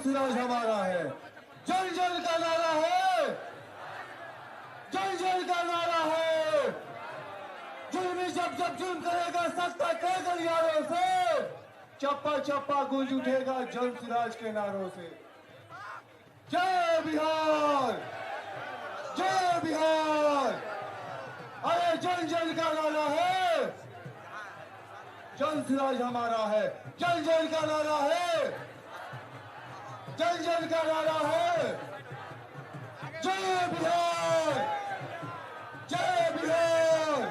सिराज हमारा है। जल जल का नारा है, जल जल का नारा है। जुल्मी जब जब जुल्म करेगा सत्ता के गलियारों से, चप्पा चप्पा गूंज उठेगा जल सिराज के नारों से। जय बिहार, जय बिहार। अरे जल जल का नारा है, जल सिराज हमारा है। जल जल का नारा है, जल जल का नारा है। जय बिहार, जय बिहार।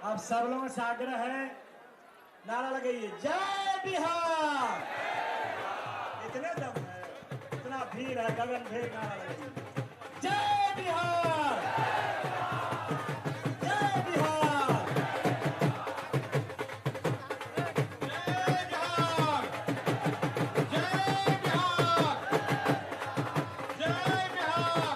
अब सब लोगों से आग्रह है, नारा लगाइए जय बिहार। इतने दम है, इतना भीड़ है, गगन भीड़, नारा लगाइए जय बिहार, जय बिहार, जय बिहार, जय बिहार, जय बिहार।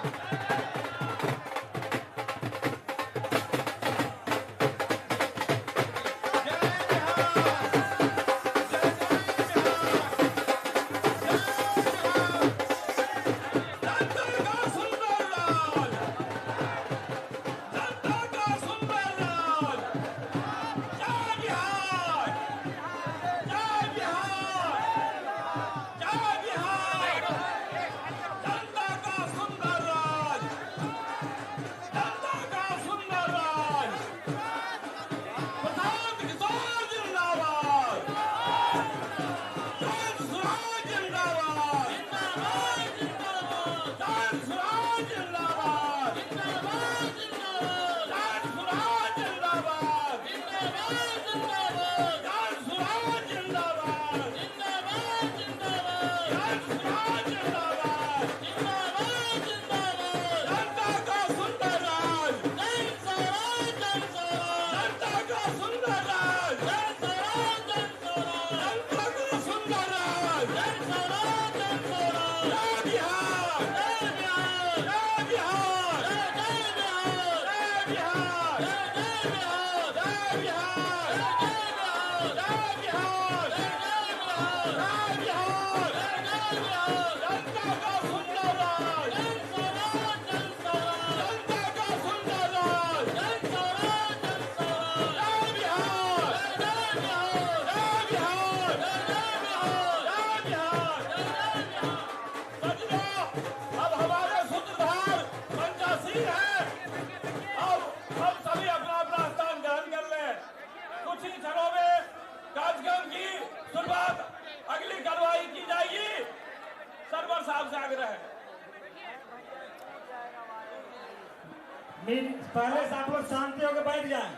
पहले से आप लोग शांति होकर बैठ जाएं।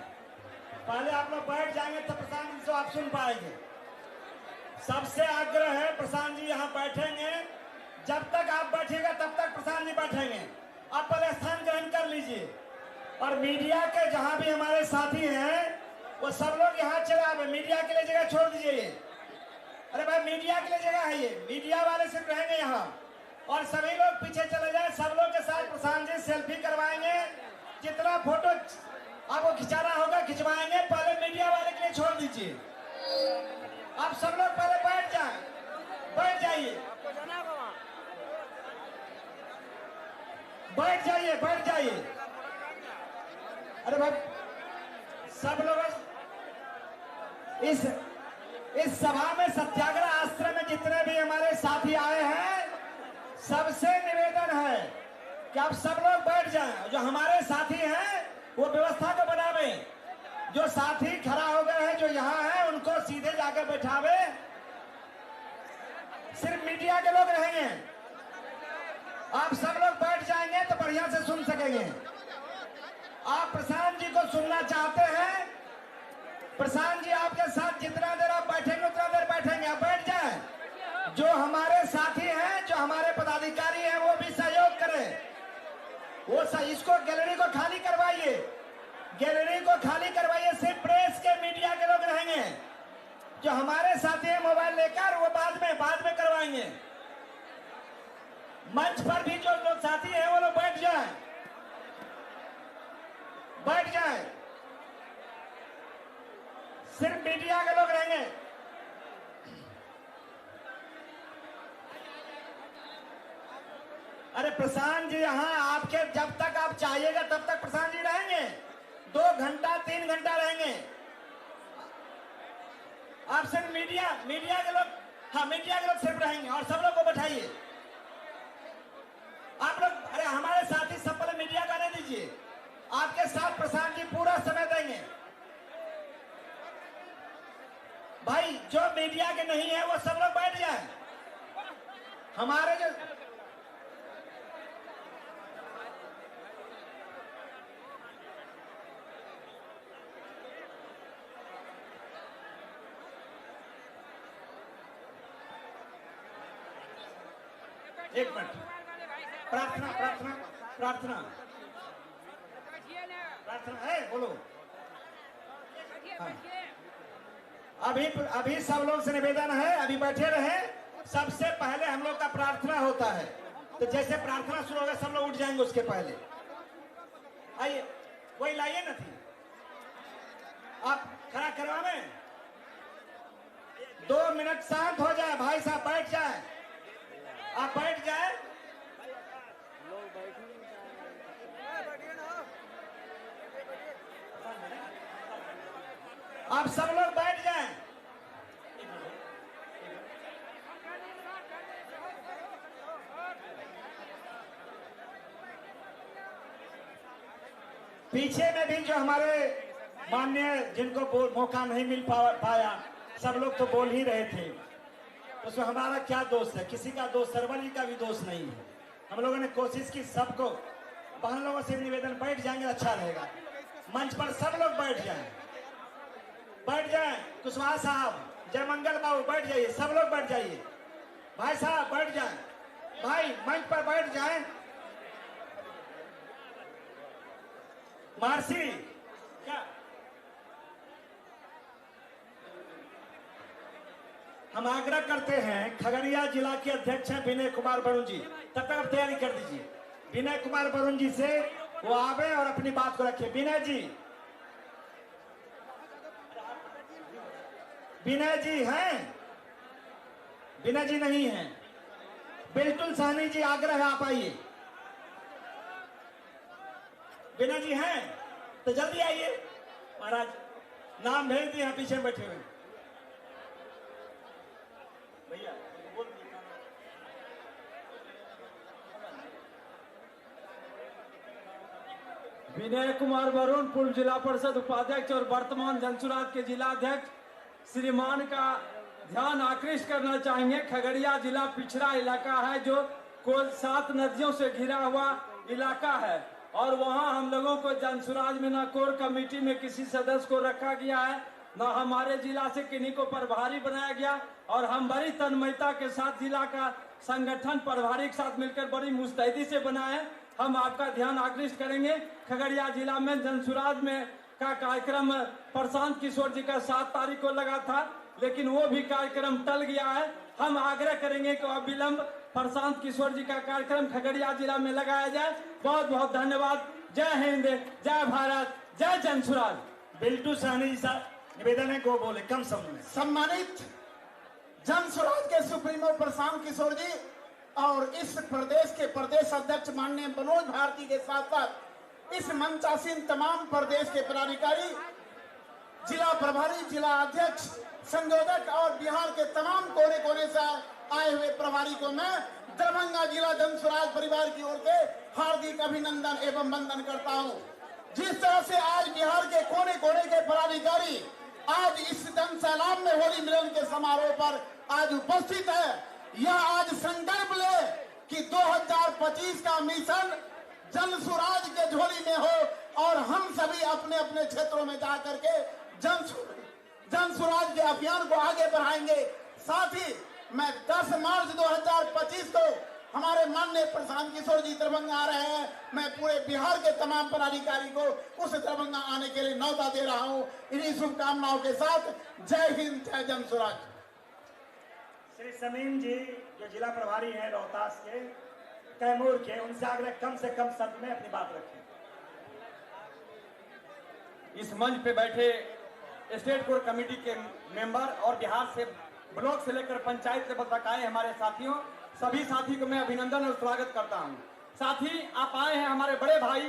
पहले आप लोग बैठ जाएंगे तब प्रशांत जी से आप सुन पाएंगे। सबसे आग्रह है, प्रशांत जी यहाँ बैठेंगे, जब तक आप बैठेगा तब तक प्रशांत जी बैठेंगे। आप पहले स्थान ग्रहण कर लीजिए। और मीडिया के जहाँ भी हमारे साथी हैं वो सब लोग यहाँ चले आए। मीडिया के लिए जगह छोड़ दीजिए। अरे भाई मीडिया के लिए जगह है, ये मीडिया वाले सिर्फ रहेंगे यहाँ और सभी लोग पीछे चले जाए। सब लोग के साथ प्रशांत जी सेल्फी करवाएंगे। जितना फोटो आपको खिंचाना होगा खिंचवाएंगे। पहले मीडिया वाले के लिए छोड़ दीजिए। आप सब लोग पहले बैठ जाएं, बैठ जाइए, बैठ जाइए, बैठ जाइए। अरे भाई सब लोग इस सभा में सत्याग्रह आश्रम में जितने भी हमारे साथी आए हैं सबसे निवेदन है कि आप सब लोग बैठ जाएं। जो हमारे साथी हैं वो व्यवस्था को बनावे। जो साथी खड़ा हो गए हैं जो यहाँ हैं उनको सीधे जाकर बैठावे। सिर्फ मीडिया के लोग रहेंगे। आप सब लोग बैठ जाएंगे तो बढ़िया से सुन सकेंगे। आप प्रशांत जी को सुनना चाहते हैं, प्रशांत जी आपके साथ जितना देर आप बैठेंगे उतना देर बैठेंगे। आप बैठ जाएं। जो हमारे साथी हैं, जो हमारे पदाधिकारी हैं वो भी सहयोग करें। वो इसको गैलरी को खाली करवाइए, गैलरी को खाली करवाइए। सिर्फ प्रेस के मीडिया के लोग रहेंगे। जो हमारे साथी हैं मोबाइल लेकर वो बाद में करवाएंगे। मंच पर भी जो लोग साथी हैं वो लोग बैठ जाएं। बैठ जाए। सिर्फ मीडिया के लोग रहेंगे। अरे प्रशांत जी, यहाँ आपके जब तक आप चाहिएगा तब तक प्रशांत जी रहेंगे। 2 घंटा 3 घंटा रहेंगे। आप सिर्फ मीडिया के लोग, हाँ मीडिया के लोग सिर्फ रहेंगे और सब लोग को बैठाइए। आप लोग, अरे हमारे साथी सब पहले मीडिया का नहीं दीजिए। आपके साथ प्रशांत जी पूरा समय देंगे। भाई जो मीडिया के नहीं है वो सब लोग बैठ जाए। हमारे जो एक मिनट, प्रार्थना प्रार्थना प्रार्थना प्रार्थना है, बोलो। हाँ। अभी सब लोग से निवेदन है, अभी बैठे रहे। सबसे पहले हम लोग का प्रार्थना होता है, तो जैसे प्रार्थना शुरू होगा सब लोग उठ जाएंगे। उसके पहले आइए, वही लाइए ना थी, आप खड़ा करवावे। 2 मिनट शांत हो जाए, भाई साहब बैठ जाए, आप बैठ जाए। आप सब लोग बैठ जाएं। पीछे में भी जो हमारे माननीय जिनको मौका नहीं मिल पाया, सब लोग तो बोल ही रहे थे। उसमें हमारा क्या दोष है? किसी का दोष, सरवर जी का भी दोष नहीं है। हम लोगों ने कोशिश की सबको। बहन लोगों से निवेदन, बैठ जाएंगे अच्छा रहेगा। मंच पर सब लोग बैठ जाएं, बैठ जाएं। कुशवाहा साहब, जयमंगल बाबू बैठ जाइए, सब लोग बैठ जाइए। भाई साहब बैठ जाएं, भाई मंच पर बैठ जाएं। मार्सी क्या हम आग्रह करते हैं, खगड़िया जिला के अध्यक्ष हैं विनय कुमार वरुण जी, तब तक आप तैयारी कर दीजिए। विनय कुमार वरुण जी से वो आवे और अपनी बात को रखे। विनय जी, विनय जी हैं? विनय जी नहीं हैं। बिल्कुल साहनी जी, आग्रह है आप आइए। विनय जी हैं तो जल्दी आइए। महाराज नाम भेज दिए, हैं पीछे बैठे हुए भैया, बोल दीजिए। विनय कुमार वरुण, पूर्व जिला परिषद उपाध्यक्ष और वर्तमान जनसुराज के जिला अध्यक्ष, श्रीमान का ध्यान आकृष्ट करना चाहेंगे। खगड़िया जिला पिछड़ा इलाका है जो कुल 7 नदियों से घिरा हुआ इलाका है और वहां हम लोगों को जनसुराज में न कोर कमेटी में किसी सदस्य को रखा गया है, न हमारे जिला से किन्हीं को प्रभारी बनाया गया और हम बड़ी तन्मयता के साथ जिला का संगठन प्रभारी के साथ मिलकर बड़ी मुस्तैदी से बनाए। हम आपका ध्यान आकृष्ट करेंगे। खगड़िया जिला में जनसुराज में का कार्यक्रम प्रशांत किशोर जी का 7 तारीख को लगा था, लेकिन वो भी कार्यक्रम टल गया है। हम आग्रह करेंगे कि अविलंब प्रशांत किशोर जी का कार्यक्रम खगड़िया जिला में लगाया जाए। बहुत बहुत धन्यवाद। जय हिंद, जय भारत, जय जनसुराज। बिल्टू साहनी जी साहब निवेदन है को बोले कम समय में। सम्मानित जनसुराज के सुप्रीमो प्रशांत किशोर जी और इस प्रदेश के प्रदेश अध्यक्ष माननीय मनोज भारती के साथ साथ इस मंचासीन तमाम प्रदेश के पदाधिकारी, जिला प्रभारी, जिला अध्यक्ष, संयोजक और बिहार के तमाम कोने कोने से आए हुए प्रभारी को मैं दरभंगा जिला जनसुराज परिवार की ओर से हार्दिक अभिनंदन एवं वंदन करता हूं। जिस तरह से आज बिहार के कोने कोने के पदाधिकारी आज इस जन सैलाब में होली मिलन के समारोह पर आज उपस्थित है, यह आज संकल्प ले कि 2025 का मिशन जनसुराज के झोली में हो और हम सभी अपने अपने क्षेत्रों में जाकर के जनसुराज के अभियान को आगे बढ़ाएंगे। साथ ही मैं 10 मार्च 2025 को हमारे माननीय प्रशांत किशोर जी दरभंगा आ रहे हैं। मैं पूरे बिहार के तमाम पदाधिकारी को उस दरभंगा आने के लिए न्योता दे रहा हूं। इन्हीं शुभकामनाओं के साथ जय हिंद, जय जनसुराज। श्री समीम जी जो जिला प्रभारी हैं रोहतास के, कैमूर के, उनसे आग्रह कम से कम शब्द में अपनी बात रखें। इस मंच पे बैठे स्टेट कोर कमेटी के मेंबर और बिहार से ब्लॉक से लेकर पंचायत लेवल तक आए हमारे साथियों, सभी साथी को मैं अभिनंदन और स्वागत करता हूं। साथ ही आप आए हैं हमारे बड़े भाई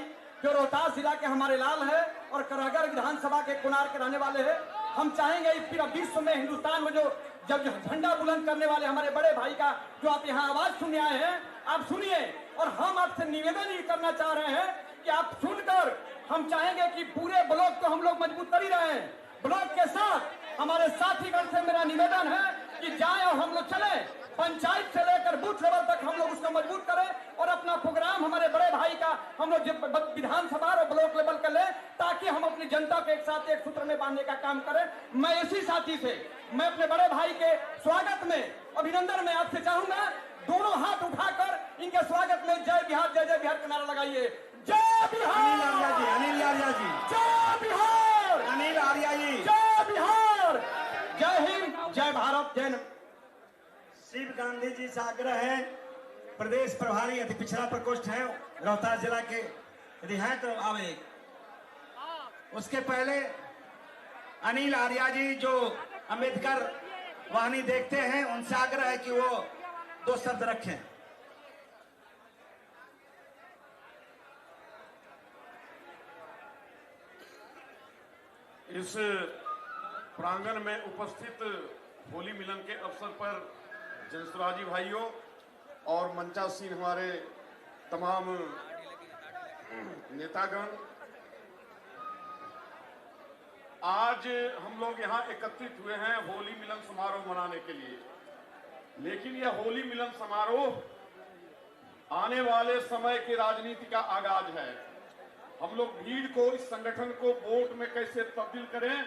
जो रोहतास जिला के हमारे लाल है और करागर विधानसभा के कुनार के रहने वाले हैं। हम चाहेंगे पूरा विश्व में, हिंदुस्तान में जो जब झंडा बुलंद करने वाले हमारे बड़े भाई का जो आप यहाँ आवाज सुनने आए हैं, आप सुनिए। और हम आपसे निवेदन ये करना चाह रहे हैं कि आप सुनकर, हम चाहेंगे कि पूरे ब्लॉक को हम लोग मजबूत कर ही रहे हैं। ब्लॉक के साथ हमारे साथीगण से मेरा निवेदन है कि जाए और हम लोग चले, पंचायत से लेकर बूथ लेवल तक हम लोग उसको मजबूत करें और अपना प्रोग्राम हमारे बड़े भाई का हम लोग विधानसभा और ब्लॉक लेवल का लें, ताकि हम अपनी जनता को एक साथ एक सूत्र में बांधने का काम करें। मैं इसी साथी से मैं अपने बड़े भाई के स्वागत में, अभिनंदन में आपसे चाहूंगा, दोनों हाथ उठाकर इनके स्वागत में जय बिहार का नारा लगाइए। जय बिहार, अनिल आर्या जी, जय बिहार, अनिल आर्या जी, जय बिहार, जय हिंद, जय भारत, जय हिंद। शिव गांधी जी से आग्रह है, प्रदेश प्रभारी अति पिछड़ा प्रकोष्ठ है रोहतास जिला के, यदि है तो आवे। उसके पहले अनिल आर्या जी जो अम्बेडकर वाहिनी देखते हैं, उनसे आग्रह है कि वो 2 शब्द रखें। इस प्रांगण में उपस्थित होली मिलन के अवसर पर जनसुराजी भाइयों और मंचासीन हमारे तमाम नेतागण, आज हम लोग यहाँ एकत्रित हुए हैं होली मिलन समारोह मनाने के लिए। लेकिन यह होली मिलन समारोह आने वाले समय की राजनीति का आगाज है। हम लोग भीड़ को, इस संगठन को वोट में कैसे तब्दील करें,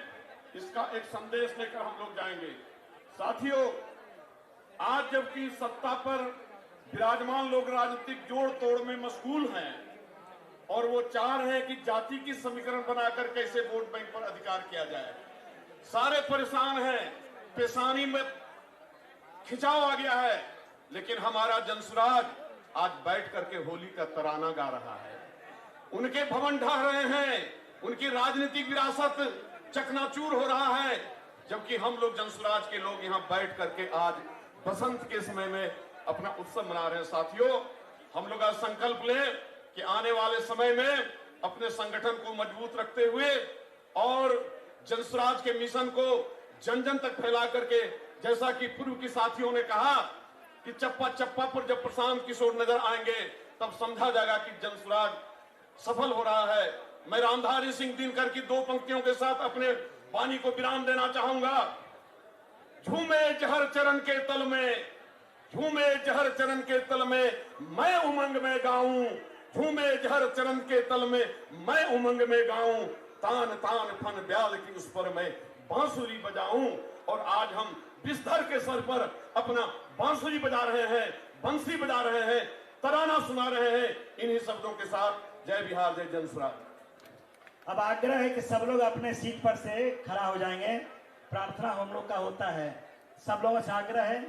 इसका एक संदेश लेकर हम लोग जाएंगे। साथियों, आज जबकि सत्ता पर विराजमान लोग राजनीतिक जोड़ तोड़ में मशगूल हैं और वो चाह रहे हैं कि जाति की समीकरण बनाकर कैसे वोट बैंक पर अधिकार किया जाए, सारे परेशान हैं, पेशानी में खिंचाव आ गया है। लेकिन हमारा जनसुराज आज बैठ करके होली का तराना गा रहा है, उनके भवन ढह रहे हैं, उनकी राजनीतिक विरासत चकनाचूर हो रहा है, जबकि हम लोग जनसुराज के लोग यहाँ बैठ करके आज बसंत के समय में अपना उत्सव मना रहे हैं। साथियों, हम लोग आज संकल्प लें कि आने वाले समय में अपने संगठन को मजबूत रखते हुए और जनसुराज के मिशन को जन जन तक फैला करके, जैसा कि पूर्व के साथियों ने कहा कि चप्पा चप्पा पर जब प्रशांत किशोर नजर आएंगे तब समझा जाएगा कि जनसुराज सफल हो रहा है। मैं रामधारी सिंह दिनकर की 2 पंक्तियों के साथ अपने वाणी को विराम देना चाहूंगा। झूमे जहर चरण के तल में, झूमे जहर चरण के तल में मैं उमंग में गाऊं, झूमे जहर चरण के तल में मैं उमंग में गाऊं, तान तान फन ब्याल की उस पर मैं बांसुरी बजाऊं। और आज हम बिस्तर के सर पर अपना बांसुरी बजा रहे हैं, बंसी बजा रहे हैं, तराना सुना रहे हैं। इन्हीं शब्दों के साथ जय बिहार, जय जनसुराज। अब आग्रह है कि सब लोग अपने सीट पर से खड़ा हो जाएंगे। प्रार्थना हम लोग का होता है, सब लोगों से आग्रह है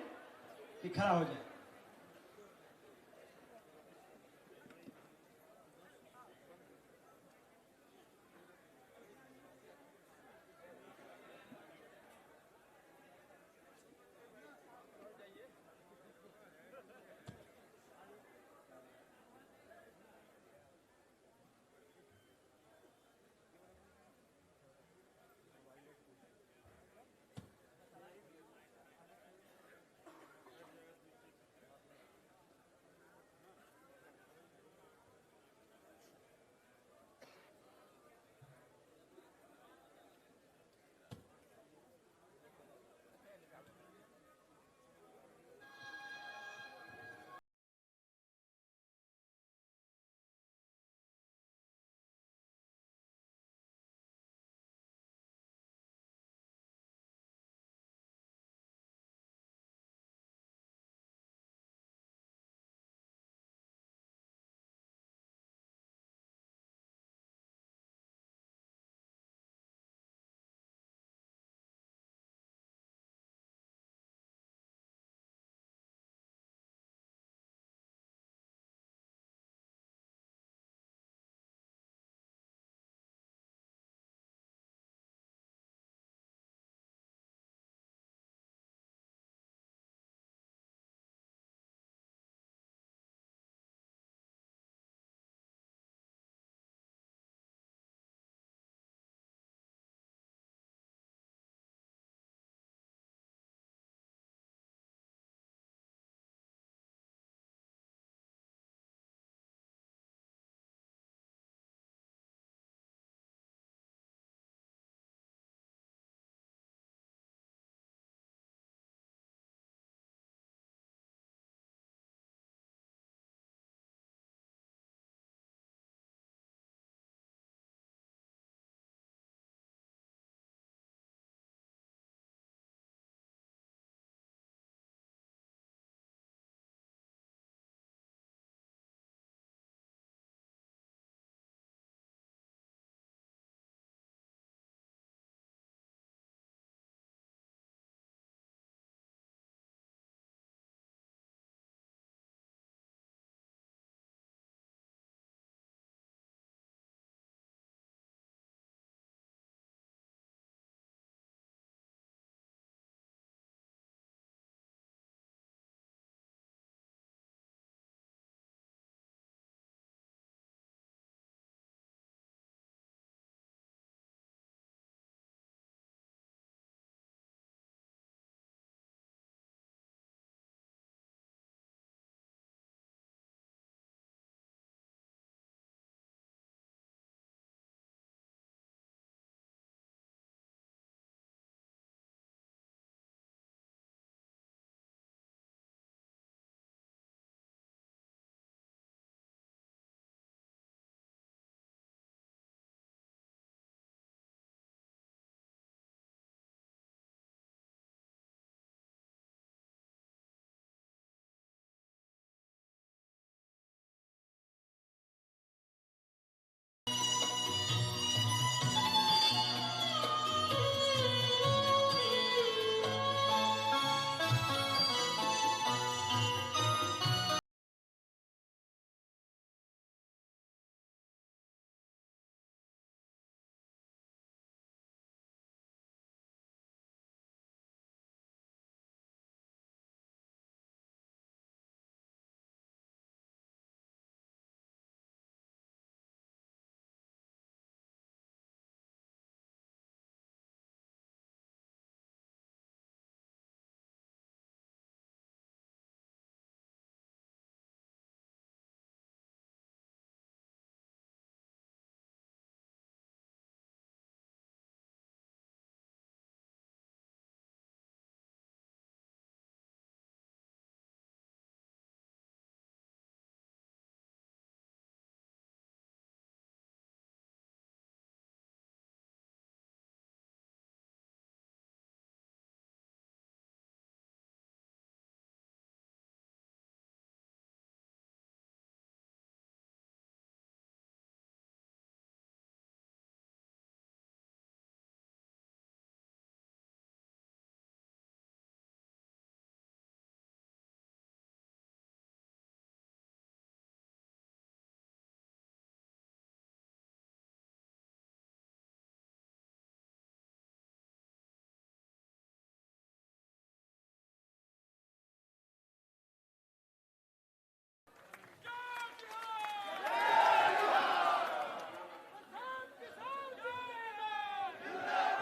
कि खड़ा हो जाए।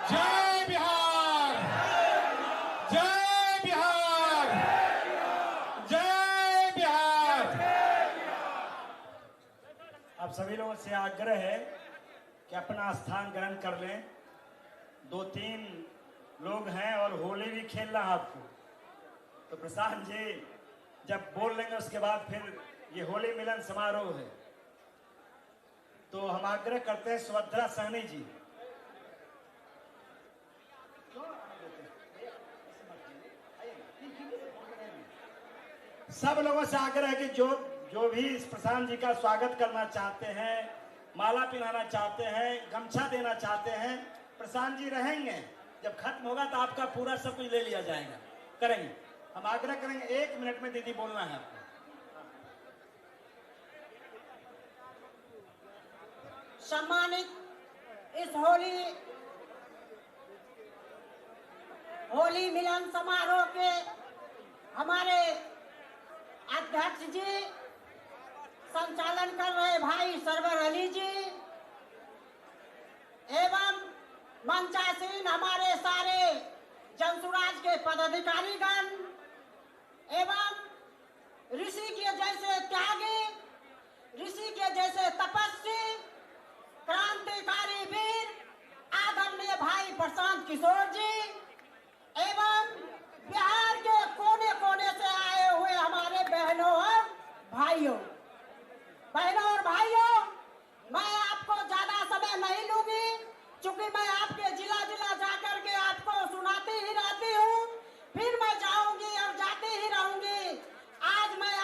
जय बिहार, जय बिहार, जय बिहार। अब सभी लोगों से आग्रह है कि अपना स्थान ग्रहण कर लें। 2-3 लोग हैं और होली भी खेलना है आपको, तो प्रशांत जी जब बोल लेंगे उसके बाद फिर ये होली मिलन समारोह है। तो हम आग्रह करते हैं सुभद्रा सहनी जी, सब लोगों से आग्रह है कि जो भी इस प्रशांत जी का स्वागत करना चाहते हैं, माला पहनाना चाहते हैं, गमछा देना चाहते हैं, प्रशांत जी रहेंगे। जब खत्म होगा तो आपका पूरा सब कुछ ले लिया जाएगा। करेंगे, हम आग्रह करेंगे 1 मिनट में दीदी बोलना है आपको। सम्मानित इस होली मिलन समारोह के हमारे अध्यक्ष जी, संचालन कर रहे भाई सरवर अली जी एवं मंचासीन हमारे सारे जनसुराज के पदाधिकारीगण एवं ऋषि के जैसे त्यागी, ऋषि के जैसे तपस्वी, क्रांतिकारी वीर आदरणीय भाई प्रशांत किशोर जी एवं बिहार के कोने कोने से आए हुए हमारे बहनों और भाइयों, मैं आपको ज्यादा समय नहीं लूंगी, क्योंकि मैं आपके जिला जिला जाकर के आपको सुनाती ही रहती हूँ, फिर मैं जाऊंगी और जाती ही रहूंगी। आज मैं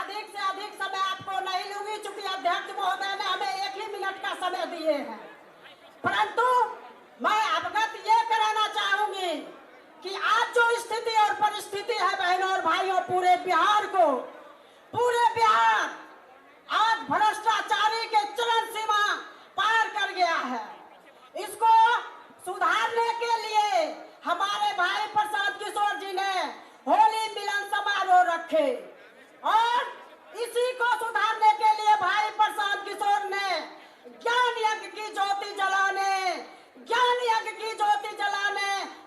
अधिक से अधिक समय आपको नहीं लूंगी, क्योंकि अध्यक्ष महोदय ने हमें 1 ही मिनट का समय दिए हैं। परंतु मैं अवगत ये कराना चाहूंगी कि आज जो स्थिति और परिस्थिति है बहनों और भाइयों, पूरे बिहार आज भ्रष्टाचारी के चरम सीमा पार कर गया है। इसको सुधारने के लिए हमारे भाई प्रशांत किशोर जी ने होली मिलन समारोह रखे और इसी को सुधारने के लिए भाई प्रशांत किशोर ने ज्ञान यज्ञ की ज्योति जलाने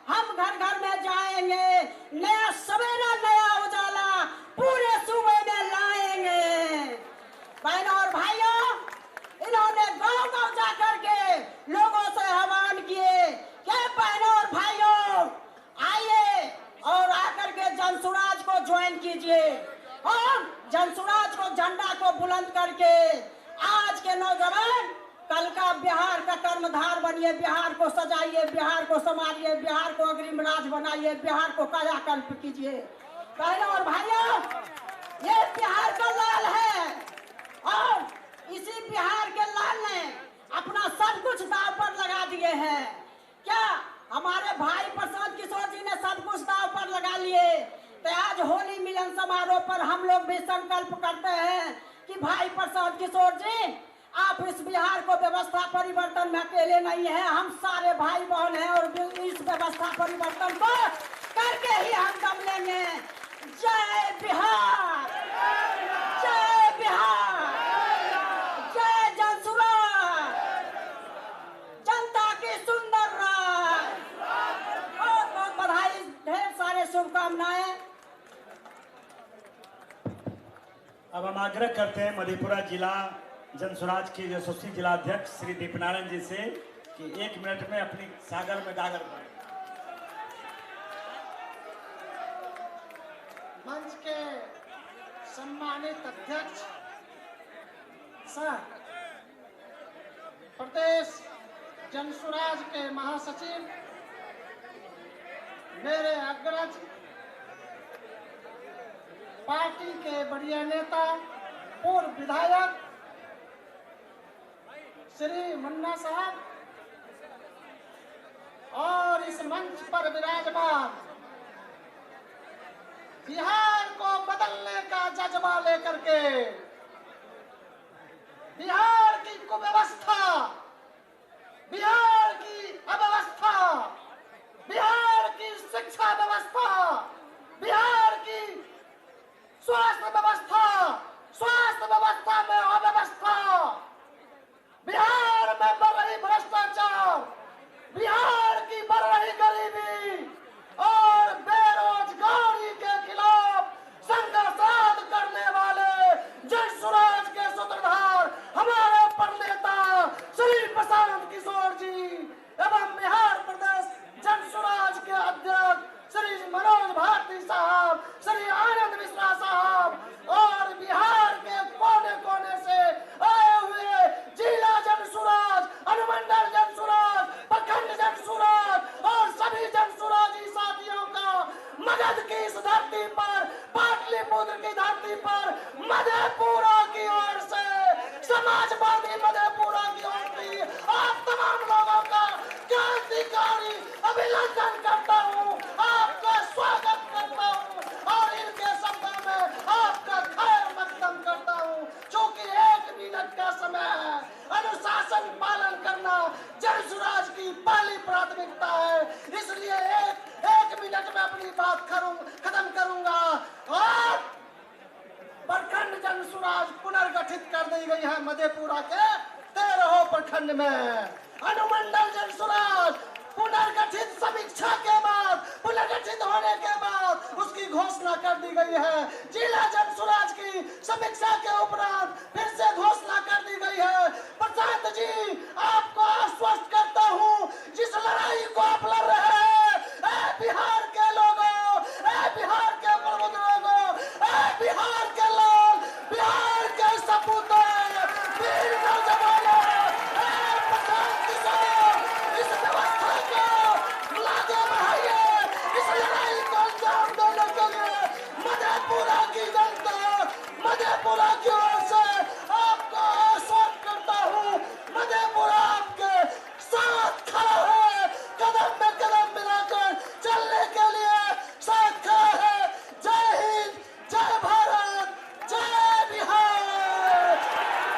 हम घर घर में जाएंगे, नया सवेरा नया उजाला पूरे सूबे में लाएंगे। बहनों और भाइयों, इन्होंने गांव-गांव जाकर के लोगों से आह्वान किए कि बहनों और भाइयों आइए और आकर के जनसुराज को ज्वाइन कीजिए और जनसुराज को झंडा को बुलंद करके आज के नौजवान कल का बिहार का कर्णधार बनिए, बिहार को सजाइए, बिहार को संभालिए, बिहार को अग्रिम राज बनाइए, बिहार को कायाकल्प कीजिए। बहनों और भाइयों, ये बिहार का लाल है और इसी बिहार के लाल ने अपना सब कुछ दांव पर लगा दिए हैं। क्या हमारे भाई प्रशांत किशोर जी ने सब कुछ दांव पर लगा लिए? तो आज होली मिलन समारोह पर हम लोग भी संकल्प करते हैं कि भाई प्रशांत किशोर जी, आप इस बिहार को व्यवस्था परिवर्तन में अकेले नहीं है, हम सारे भाई बहन हैं और इस व्यवस्था परिवर्तन को करके ही हम दम लेंगे। जय बिहार, जय बिहार, जय जनसुराज, जनता की सुंदर राज। बहुत बहुत बधाई, ढेर सारे शुभकामनाएं। अब हम आग्रह करते हैं मधेपुरा जिला जनसुराज के यशस्वी जिला अध्यक्ष श्री दीपनारायण जी से कि 1 मिनट में अपनी सागर में गागर करें। मंच के सम्मानित अध्यक्ष सह प्रदेश जनसुराज के महासचिव, मेरे अग्रज, पार्टी के बढ़िया नेता, पूर्व विधायक श्री मुन्ना साहब और इस मंच पर विराजमान बिहार को बदलने का जज्बा लेकर के, बिहार की कुव्यवस्था, बिहार की अव्यवस्था, बिहार की शिक्षा व्यवस्था, बिहार की स्वास्थ्य व्यवस्था में अव्यवस्था, बिहार में बढ़ रही भ्रष्टाचार, बिहार की एवं बिहार प्रदेश जनसुराज के अध्यक्ष श्री मनोज भारती साहब, श्री आनंद मिश्रा साहब और बिहार के कोने कोने से आए हुए जिला जनसुराज, अनुमंडल जनसुराज, प्रखंड जनसुराज और सभी जनसुराजी साथियों का मगध की इस धरती पर, पाटलिपुत्र की धरती पर, मधेपुरा की ओर से, समाजवादी मधेपुरा की ओर से आप तमाम लोगों का क्रांतिकारी अभिनंदन करता हूँ, आपका स्वागत करता हूँ और इनके शब्दों में आपका खैर मकदम करता हूँ। चूंकि 1 मिनट का समय है, अनुशासन पालन करना जनसुराज की पहली प्राथमिकता है, इसलिए एक मिनट में अपनी बात खत्म करूंगा। और प्रखंड जनसुराज पुनर्गठित कर दी गई है मधेपुरा के 13 प्रखंड में। अनुमंडल जनसुराज पुनर्गठित समीक्षा के बाद, पुनर्गठित होने के बाद उसकी घोषणा कर दी गई है। जिला जनसुराज की समीक्षा के उपरांत फिर से घोषणा कर दी गई है। प्रशांत जी, आपको आश्वस्त करता हूँ, जिस लड़ाई को आप लड़ रहे हैं, बिहार के लोगों, बिहार के प्रबुद्ध लोगों, बिहार के लोग, बिहार के सपूतों, वीर नौजवानों, प्रशांत किशोर, इस व्यवस्था को लागे बढ़ाइए। इस लड़ाई को अंजाम देने के लिए मधेपुरा की जनता, मधेपुरा की ओर से आपको आश्वस्त करता हूँ, मधेपुरा आपके साथ खड़ा है, कदम में कदम मिलाकर चलने के लिए साथ खड़ा है। जय हिंद, जय भारत, जय बिहार,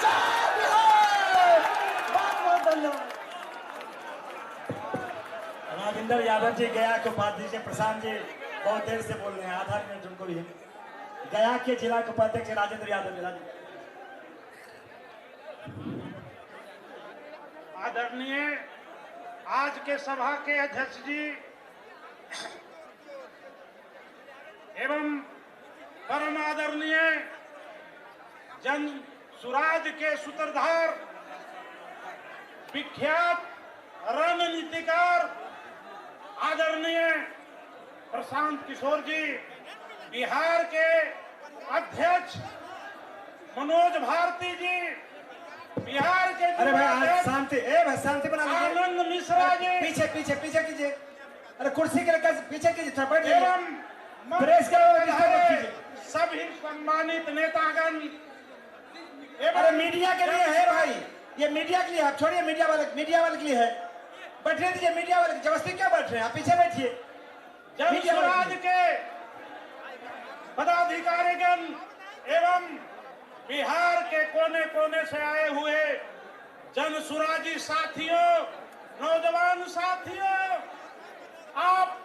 जय बिहार। बहुत बहुत धन्यवाद। राजेंद्र यादव जी गया के उपाध्यक्ष, प्रशांत जी बहुत देर से बोल रहे हैं, आधा मिनट उनको भी। गया के जिला के उपाध्यक्ष राजेंद्र यादव जी। आदरणीय आज के सभा के अध्यक्ष जी एवं परम आदरणीय जन सुराज के सूत्रधार, विख्यात रणनीतिकार आदरणीय प्रशांत किशोर जी, बिहार के अध्यक्ष मनोज भारती जी, बिहार के अरे भाई आज शांति, भाई शांति बना लीजिए। आनंद मिश्रा जी, पीछे पीछे पीछे कीजिए, अरे कुर्सी के लेकर पीछे कीजिए, थोड़ा बैठ जाइए। एवं प्रेस का डिस्टर्ब कीजिए। सभी सम्मानित नेतागण, अरे मीडिया के लिए है भाई, ये मीडिया के लिए, आप छोड़िए मीडिया वाले के लिए है, बैठने दीजिए मीडिया वाले, जबरदस्ती क्या बैठ रहे हैं, आप पीछे बैठिए। जनसुराज के पदाधिकारीगण एवं बिहार के कोने कोने से आए हुए जनसुराजी साथियों, नौजवान साथियों, आप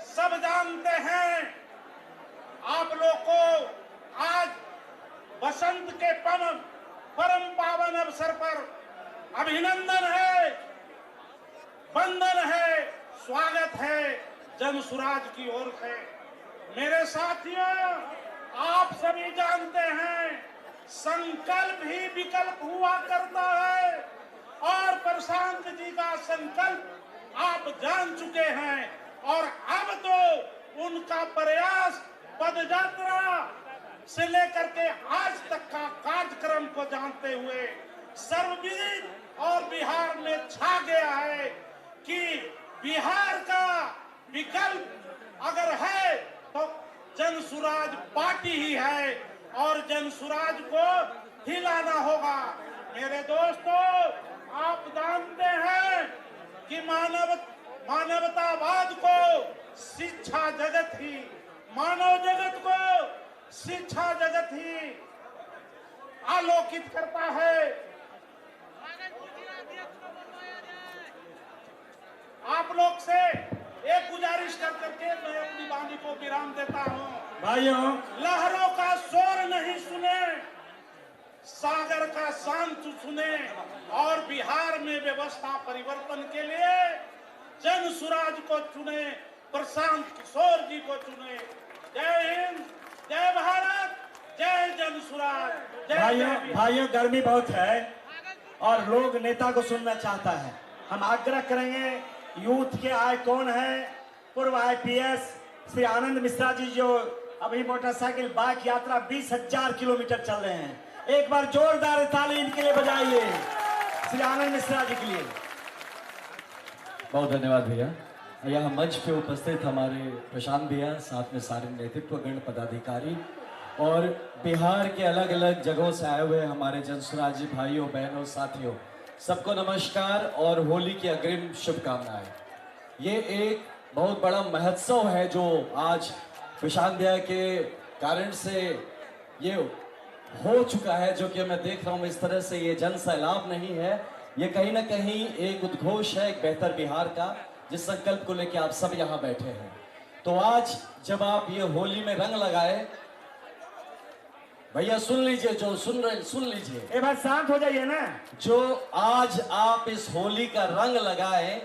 सब जानते हैं, आप लोग को आज बसंत के परम पावन अवसर पर अभिनंदन है, वंदन है, स्वागत है जनसुराज की ओर से। मेरे साथियों, आप सभी जानते हैं, संकल्प ही विकल्प हुआ करता है और प्रशांत जी का संकल्प आप जान चुके हैं और अब तो उनका प्रयास पदयात्रा से लेकर के आज तक का कार्यक्रम को जानते हुए सर्वविदित और बिहार में छा गया है कि बिहार का विकल्प अगर है तो जनसुराज पार्टी ही है और जनसुराज को हिलाना होगा। मेरे दोस्तों, आप जानते हैं कि मानवतावाद को शिक्षा जगत ही, मानव जगत को शिक्षा जगत ही आलोकित करता है। आप लोग से एक गुजारिश कर करके मैं अपनी वाणी को विराम देता हूँ। भाइयों, लहरों का शोर नहीं सुने, सागर का शांत सुने और बिहार में व्यवस्था परिवर्तन के लिए जनसुराज को चुने, प्रशांत किशोर जी को चुने। जय हिंद, जय भारत, जय जनसुराज, जय भाइयों जय बिहार। भाइयों गर्मी बहुत है और लोग नेता को सुनना चाहता है। हम आग्रह करेंगे यूथ के आइकॉन हैं पूर्व IPS श्री आनंद मिश्रा जी, जो अभी मोटरसाइकिल बाइक यात्रा 20,000 किलोमीटर चल रहे हैं। एक बार जोरदार ताली इनके लिए बजाइए, श्री आनंद मिश्रा जी के लिए। बहुत धन्यवाद भैया। यहाँ मंच पे उपस्थित हमारे प्रशांत भैया, साथ में सारे नेतृत्वगण पदाधिकारी और बिहार के अलग अलग जगहों से आए हुए हमारे जनसुराजी भाइयों बहनों साथियों, सबको नमस्कार और होली की अग्रिम शुभकामनाएं। ये एक बहुत बड़ा महोत्सव है जो आज प्रशांत भैया के कारण से ये हो चुका है, जो कि मैं देख रहा हूँ इस तरह से ये जन सैलाब नहीं है, ये कहीं ना कहीं एक उद्घोष है एक बेहतर बिहार का, जिस संकल्प को लेकर आप सब यहाँ बैठे हैं। तो आज जब आप ये होली में रंग लगाए, भैया सुन लीजिए, जो सुन रहे सुन लीजिए, एक बार शांत हो जाइए ना। जो आज आप इस होली का रंग लगाए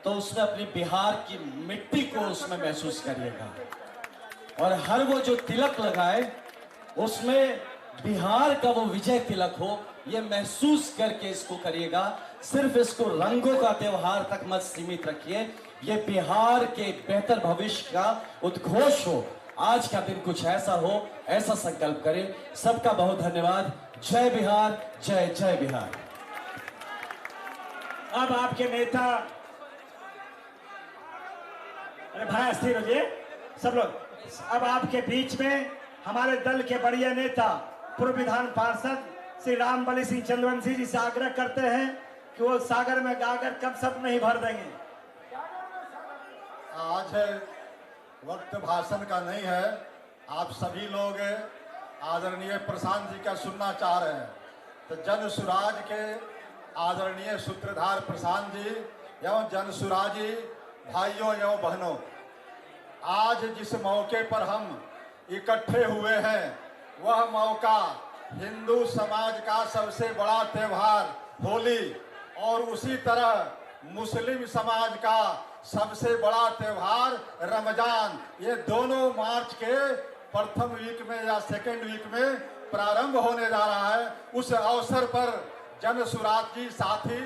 तो उसमें अपनी बिहार की मिट्टी को उसमें महसूस करिएगा, और हर वो जो तिलक लगाए उसमें बिहार का वो विजय तिलक हो, ये महसूस करके इसको करिएगा। सिर्फ इसको रंगों का त्योहार तक मत सीमित रखिए, ये बिहार के बेहतर भविष्य का उद्घोष हो। आज का दिन कुछ ऐसा हो, ऐसा संकल्प करें। सबका बहुत धन्यवाद। जय बिहार, जय जय बिहार। अब आपके नेता, अरे भाई स्थिर हो जाइए सब लोग। अब आपके बीच में हमारे दल के बढ़िया नेता पूर्व विधान पार्षद श्री रामबली सिंह चंद्रवंशी जी से आग्रह करते हैं कि वो सागर में गागर कब सब नहीं भर देंगे। आज वक्त भाषण का नहीं है, आप सभी लोग आदरणीय प्रशांत जी का सुनना चाह रहे हैं। तो जन सुराज के आदरणीय सूत्रधार प्रशांत जी एवं जन सुराजी भाइयों एवं बहनों, आज जिस मौके पर हम इकट्ठे हुए हैं वह मौका हिंदू समाज का सबसे बड़ा त्योहार होली और उसी तरह मुस्लिम समाज का सबसे बड़ा त्योहार रमजान, ये दोनों मार्च के प्रथम वीक में या सेकेंड वीक में प्रारंभ होने जा रहा है। उस अवसर पर जन सुराज जी साथी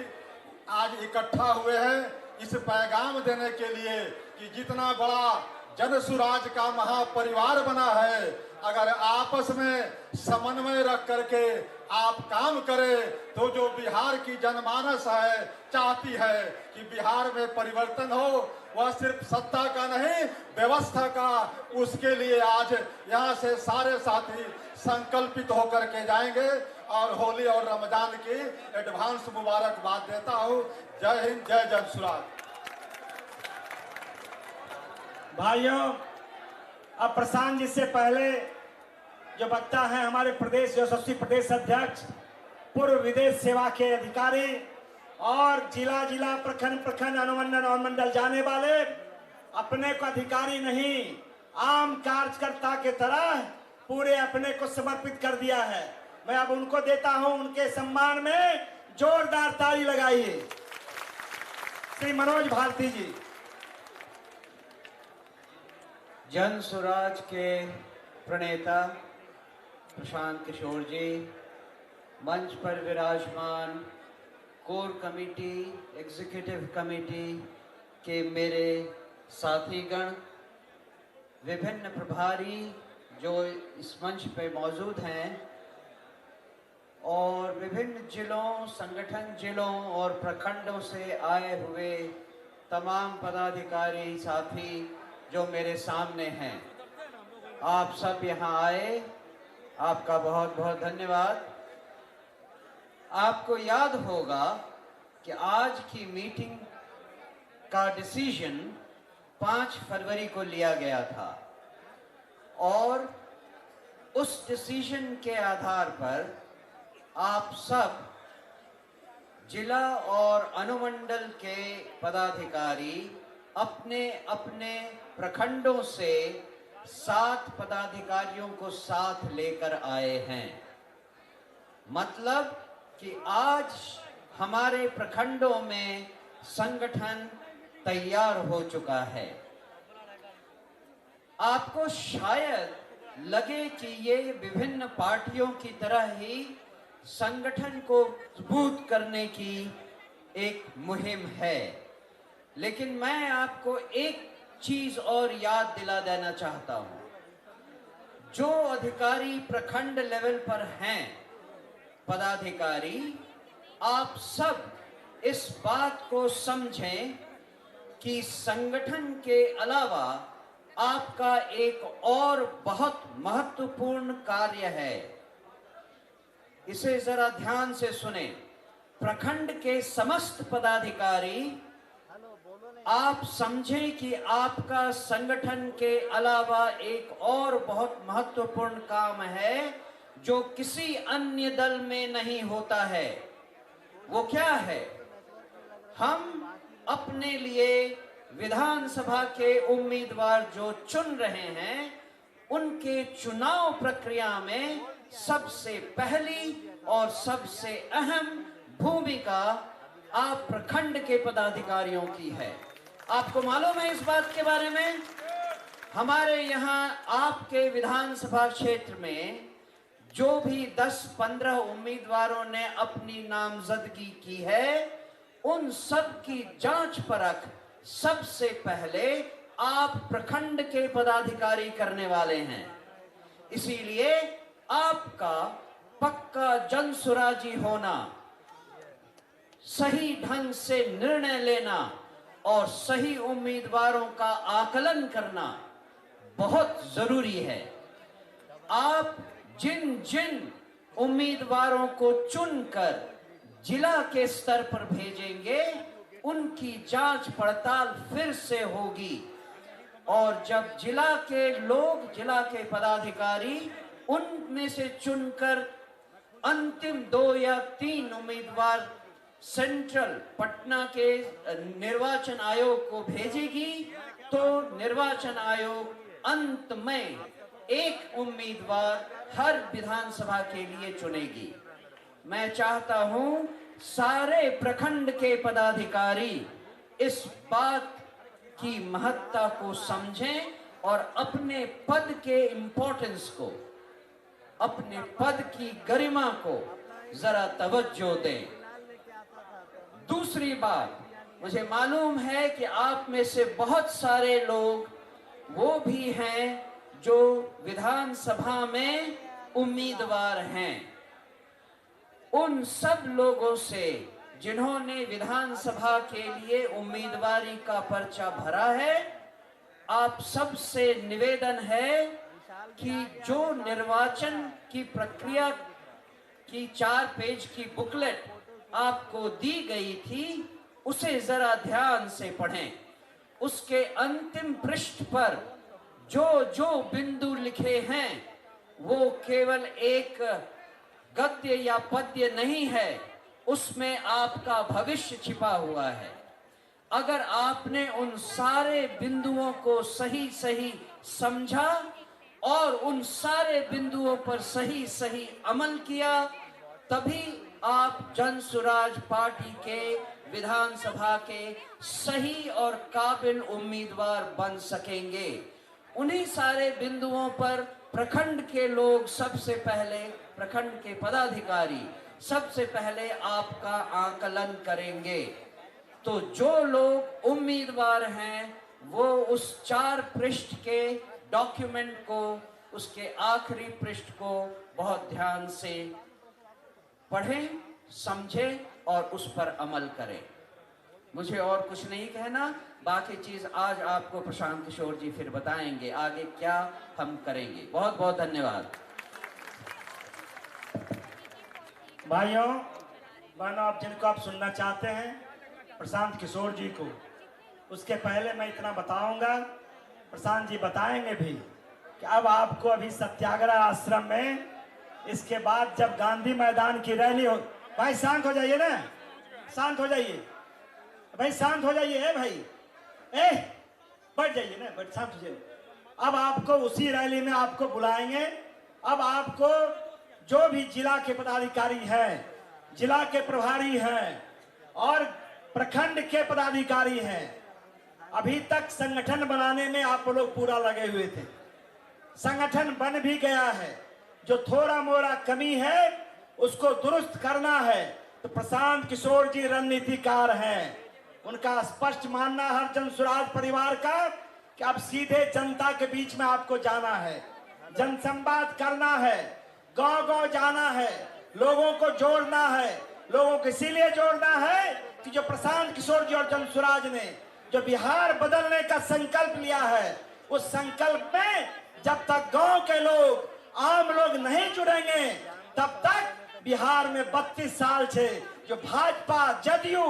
आज इकट्ठा हुए हैं इस पैगाम देने के लिए कि जितना बड़ा जन सुराज का महापरिवार बना है, अगर आपस में समन्वय रख करके आप काम करें तो जो बिहार की जनमानस है चाहती है कि बिहार में परिवर्तन हो, वह सिर्फ सत्ता का नहीं व्यवस्था का, उसके लिए आज यहाँ से सारे साथी संकल्पित होकर के जाएंगे। और होली और रमजान की एडवांस मुबारकबाद देता हूँ। जय हिंद, जय जन सुराज। भाइयों, अब प्रशांत जी से पहले जो वक्ता है हमारे प्रदेश यशस्वी प्रदेश अध्यक्ष, पूर्व विदेश सेवा के अधिकारी और जिला जिला प्रखंड प्रखंड अनुमंडल अनुमंडल जाने वाले, अपने को अधिकारी नहीं आम कार्यकर्ता के तरह पूरे अपने को समर्पित कर दिया है। मैं अब उनको देता हूं, उनके सम्मान में जोरदार ताली लगाइए। श्री मनोज भारती जी। जन सुराज के प्रणेता प्रशांत किशोर जी, मंच पर विराजमान कोर कमेटी, एग्जीक्यूटिव कमेटी के मेरे साथीगण, विभिन्न प्रभारी जो इस मंच पे मौजूद हैं और विभिन्न जिलों, संगठन जिलों और प्रखंडों से आए हुए तमाम पदाधिकारी साथी जो मेरे सामने हैं, आप सब यहाँ आए, आपका बहुत बहुत धन्यवाद। आपको याद होगा कि आज की मीटिंग का डिसीजन 5 फरवरी को लिया गया था और उस डिसीजन के आधार पर आप सब जिला और अनुमंडल के पदाधिकारी अपने अपने प्रखंडों से 7 पदाधिकारियों को साथ लेकर आए हैं। मतलब कि आज हमारे प्रखंडों में संगठन तैयार हो चुका है। आपको शायद लगे कि ये विभिन्न पार्टियों की तरह ही संगठन को मजबूत करने की एक मुहिम है, लेकिन मैं आपको एक चीज और याद दिला देना चाहता हूं। जो अधिकारी प्रखंड लेवल पर हैं, पदाधिकारी, आप सब इस बात को समझें कि संगठन के अलावा आपका एक और बहुत महत्वपूर्ण कार्य है। इसे जरा ध्यान से सुने। प्रखंड के समस्त पदाधिकारी, आप समझें कि आपका संगठन के अलावा एक और बहुत महत्वपूर्ण काम है जो किसी अन्य दल में नहीं होता है। वो क्या है? हम अपने लिए विधानसभा के उम्मीदवार जो चुन रहे हैं, उनके चुनाव प्रक्रिया में सबसे पहली और सबसे अहम भूमिका आप प्रखंड के पदाधिकारियों की है। आपको मालूम है इस बात के बारे में? हमारे यहाँ आपके विधानसभा क्षेत्र में जो भी 10-15 उम्मीदवारों ने अपनी नामजदगी की है, उन सब की जांच परख सबसे पहले आप प्रखंड के पदाधिकारी करने वाले हैं। इसीलिए आपका पक्का जनसुराजी होना, सही ढंग से निर्णय लेना और सही उम्मीदवारों का आकलन करना बहुत जरूरी है। आप जिन जिन उम्मीदवारों को चुनकर जिला के स्तर पर भेजेंगे, उनकी जांच पड़ताल फिर से होगी और जब जिला के लोग, जिला के पदाधिकारी उनमें से चुनकर अंतिम 2 या 3 उम्मीदवार सेंट्रल पटना के निर्वाचन आयोग को भेजेगी, तो निर्वाचन आयोग अंत में एक उम्मीदवार हर विधानसभा के लिए चुनेगी। मैं चाहता हूं सारे प्रखंड के पदाधिकारी इस बात की महत्ता को समझें और अपने पद के इंपॉर्टेंस को, अपने पद की गरिमा को जरा तवज्जो दें। दूसरी बात, मुझे मालूम है कि आप में से बहुत सारे लोग वो भी हैं जो विधानसभा में उम्मीदवार हैं। उन सब लोगों से जिन्होंने विधानसभा के लिए उम्मीदवारी का पर्चा भरा है, आप सबसे निवेदन है कि जो निर्वाचन की प्रक्रिया की 4 पेज की बुकलेट आपको दी गई थी, उसे जरा ध्यान से पढ़ें। उसके अंतिम पृष्ठ पर जो जो बिंदु लिखे हैं वो केवल एक गद्य या पद्य नहीं है, उसमें आपका भविष्य छिपा हुआ है। अगर आपने उन सारे बिंदुओं को सही सही समझा और उन सारे बिंदुओं पर सही सही अमल किया, तभी आप जनसुराज पार्टी के विधानसभा के सही और काबिल उम्मीदवार बन सकेंगे। उन्हीं सारे बिंदुओं पर प्रखंड के लोग सबसे पहले, प्रखंड के पदाधिकारी सबसे पहले आपका आकलन करेंगे। तो जो लोग उम्मीदवार हैं वो उस 4 पृष्ठ के डॉक्यूमेंट को, उसके आखिरी पृष्ठ को बहुत ध्यान से पढ़ें, समझें और उस पर अमल करें। मुझे और कुछ नहीं कहना, बाकी चीज आज आपको प्रशांत किशोर जी फिर बताएंगे आगे क्या हम करेंगे। बहुत बहुत धन्यवाद। भाइयों बहनों, आप जिनको आप सुनना चाहते हैं प्रशांत किशोर जी को, उसके पहले मैं इतना बताऊंगा, प्रशांत जी बताएंगे भी कि अब आपको अभी सत्याग्रह आश्रम में, इसके बाद जब गांधी मैदान की रैली हो, भाई शांत हो जाइए ना, शांत हो जाइए भाई, शांत हो जाइए भाई, बैठ जाइए ना, बैठ, शांत हो जाइए। अब आपको उसी रैली में आपको बुलाएंगे। अब आपको जो भी जिला के पदाधिकारी हैं, जिला के प्रभारी हैं और प्रखंड के पदाधिकारी हैं, अभी तक संगठन बनाने में आप लोग पूरा लगे हुए थे। संगठन बन भी गया है, जो थोड़ा मोड़ा कमी है उसको दुरुस्त करना है, तो प्रशांत किशोर जी रणनीतिकार हैं। उनका स्पष्ट मानना हर जन स्वराज परिवार का कि अब सीधे जनता के बीच में आपको जाना है, जनसंवाद करना है, गांव-गांव जाना है, लोगों को जोड़ना है। लोगों को इसीलिए जोड़ना है कि जो प्रशांत किशोर जी और जन स्वराज ने जो बिहार बदलने का संकल्प लिया है, उस संकल्प में जब तक गांव के लोग, आम लोग नहीं जुड़ेंगे, तब तक बिहार में 32 साल से जो भाजपा, जदयू,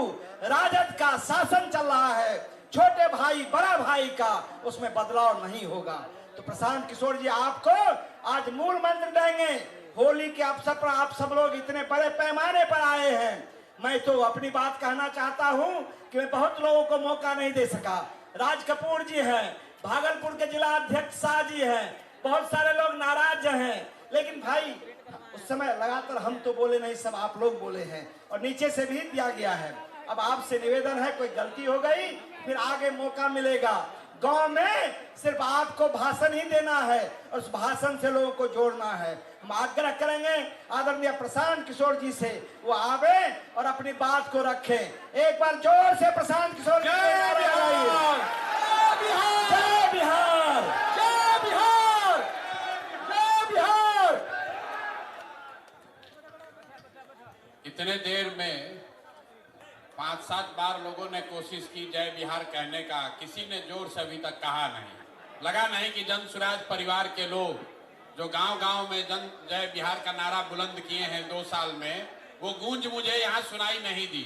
राजद का शासन चल रहा है, छोटे भाई बड़ा भाई का, उसमें बदलाव नहीं होगा। तो प्रशांत किशोर जी आपको आज मूल मंत्र देंगे। होली के अवसर पर आप सब लोग इतने बड़े पैमाने पर आए हैं। मैं तो अपनी बात कहना चाहता हूं कि मैं बहुत लोगों को मौका नहीं दे सका। राज कपूर जी हैं, भागलपुर के जिला अध्यक्ष शाह जी हैं, बहुत सारे लोग नाराज हैं, लेकिन भाई उस समय लगातार हम तो बोले नहीं, सब आप लोग बोले हैं और नीचे से भी दिया गया है। अब आपसे निवेदन है, कोई गलती हो गई फिर आगे मौका मिलेगा। गांव में सिर्फ आपको भाषण ही देना है और उस भाषण से लोगों को जोड़ना है। हम आग्रह करेंगे आदरणीय प्रशांत किशोर जी से, वो आवे और अपनी बात को रखें। एक बार जोर से प्रशांत किशोर जी को नारा लगाइए। जय बिहार, जय बिहार, जय बिहार, जय बिहार। इतने देर में 5-7 बार लोगों ने कोशिश की जय बिहार कहने का, किसी ने जोर से अभी तक कहा नहीं। लगा नहीं कि जन स्वराज परिवार के लोग जो गांव-गांव में जय बिहार का नारा बुलंद किए हैं 2 साल में, वो गूंज मुझे यहाँ सुनाई नहीं दी।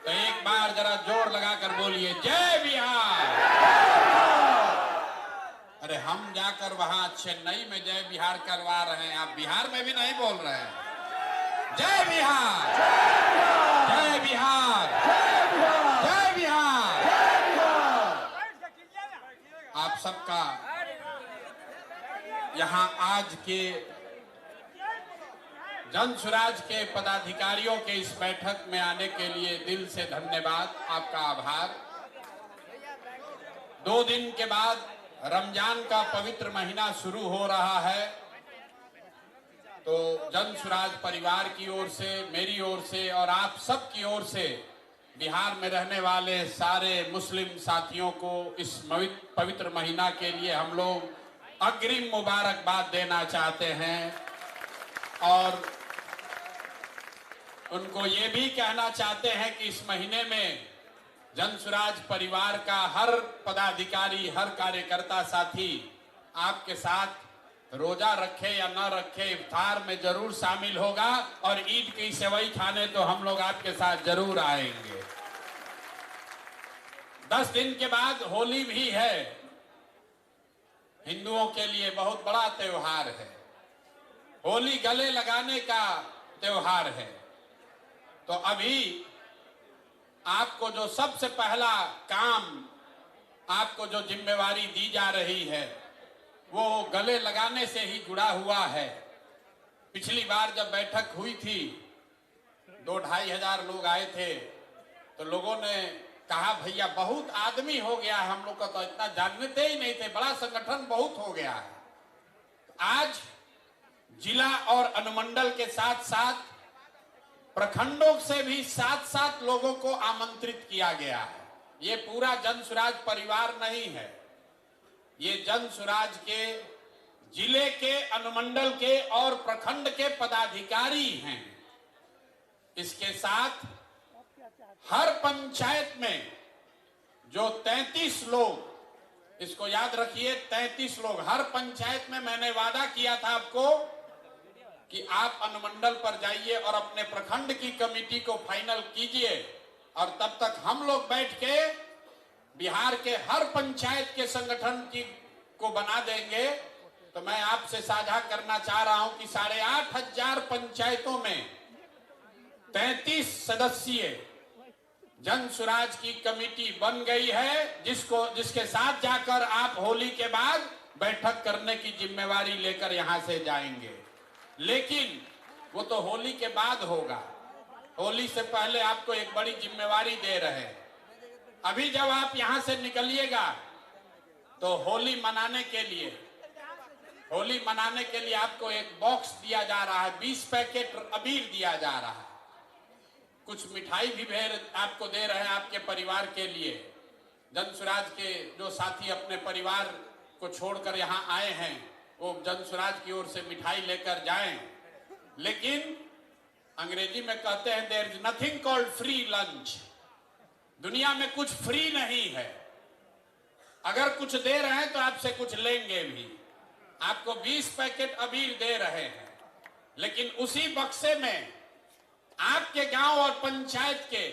तो एक बार जरा जोर लगाकर बोलिए जय बिहार। अरे हम जाकर वहां चेन्नई में जय बिहार करवा रहे हैं, आप बिहार में भी नहीं बोल रहे हैं। जय बिहार, जय बिहार, जय बिहार। आप सबका यहाँ आज के जन स्वराज के पदाधिकारियों के इस बैठक में आने के लिए दिल से धन्यवाद, आपका आभार। 2 दिन के बाद रमजान का पवित्र महीना शुरू हो रहा है, तो जन स्वराज परिवार की ओर से, मेरी ओर से और आप सब की ओर से बिहार में रहने वाले सारे मुस्लिम साथियों को इस पवित्र महीना के लिए हम लोग अग्रिम मुबारकबाद देना चाहते हैं और उनको ये भी कहना चाहते हैं कि इस महीने में जन स्वराज परिवार का हर पदाधिकारी, हर कार्यकर्ता साथी आपके साथ रोजा रखे या न रखे इफ्तार में जरूर शामिल होगा और ईद की सेवई खाने तो हम लोग आपके साथ जरूर आएंगे। 10 दिन के बाद होली भी है, हिंदुओं के लिए बहुत बड़ा त्योहार है। होली गले लगाने का त्योहार है। तो अभी आपको जो सबसे पहला काम, आपको जो जिम्मेवारी दी जा रही है, वो गले लगाने से ही जुड़ा हुआ है। पिछली बार जब बैठक हुई थी 2-2.5 हजार लोग आए थे, तो लोगों ने कहा भैया बहुत आदमी हो गया, हम लोग का तो इतना जानते ही नहीं थे, बड़ा संगठन बहुत हो गया है। आज जिला और अनुमंडल के साथ साथ प्रखंडों से भी 7-7 लोगों को आमंत्रित किया गया है। ये पूरा जन स्वराज परिवार नहीं है, ये जन स्वराज के जिले के, अनुमंडल के और प्रखंड के पदाधिकारी हैं। इसके साथ हर पंचायत में जो 33 लोग, इसको याद रखिए 33 लोग हर पंचायत में। मैंने वादा किया था आपको कि आप अनुमंडल पर जाइए और अपने प्रखंड की कमेटी को फाइनल कीजिए और तब तक हम लोग बैठ के बिहार के हर पंचायत के संगठन को बना देंगे। तो मैं आपसे साझा करना चाह रहा हूं कि 8,500 पंचायतों में 33 सदस्यीय जन स्वराज की कमेटी बन गई है, जिसके साथ जाकर आप होली के बाद बैठक करने की जिम्मेवारी लेकर यहां से जाएंगे। लेकिन वो तो होली के बाद होगा, होली से पहले आपको एक बड़ी जिम्मेवारी दे रहे हैं। अभी जब आप यहां से निकलिएगा तो होली मनाने के लिए आपको एक बॉक्स दिया जा रहा है, 20 पैकेट अबीर दिया जा रहा है। कुछ मिठाई भी भेज आपको दे रहे हैं आपके परिवार के लिए। जनसुराज के जो साथी अपने परिवार को छोड़कर यहाँ आए हैं वो जनसुराज की ओर से मिठाई लेकर जाएं। लेकिन अंग्रेजी में कहते हैं there is nothing called free lunch. दुनिया में कुछ फ्री नहीं है। अगर कुछ दे रहे हैं तो आपसे कुछ लेंगे भी। आपको 20 पैकेट अबीर दे रहे हैं, लेकिन उसी बक्से में आपके गांव और पंचायत के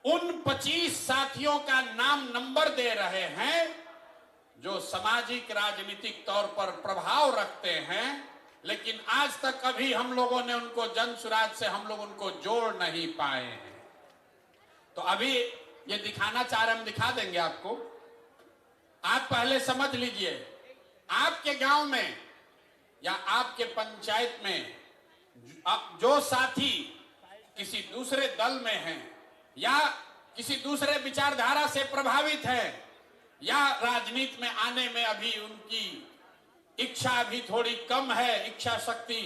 उन 25 साथियों का नाम नंबर दे रहे हैं जो सामाजिक राजनीतिक तौर पर प्रभाव रखते हैं, लेकिन आज तक कभी हम लोगों ने उनको जनसुराज से हम लोग उनको जोड़ नहीं पाए हैं। तो अभी ये दिखाना चाह रहे, हम दिखा देंगे आपको। आप पहले समझ लीजिए, आपके गांव में या आपके पंचायत में जो साथी किसी दूसरे दल में हैं या किसी दूसरे विचारधारा से प्रभावित है या राजनीति में आने में अभी उनकी इच्छा भी थोड़ी कम है, इच्छा शक्ति,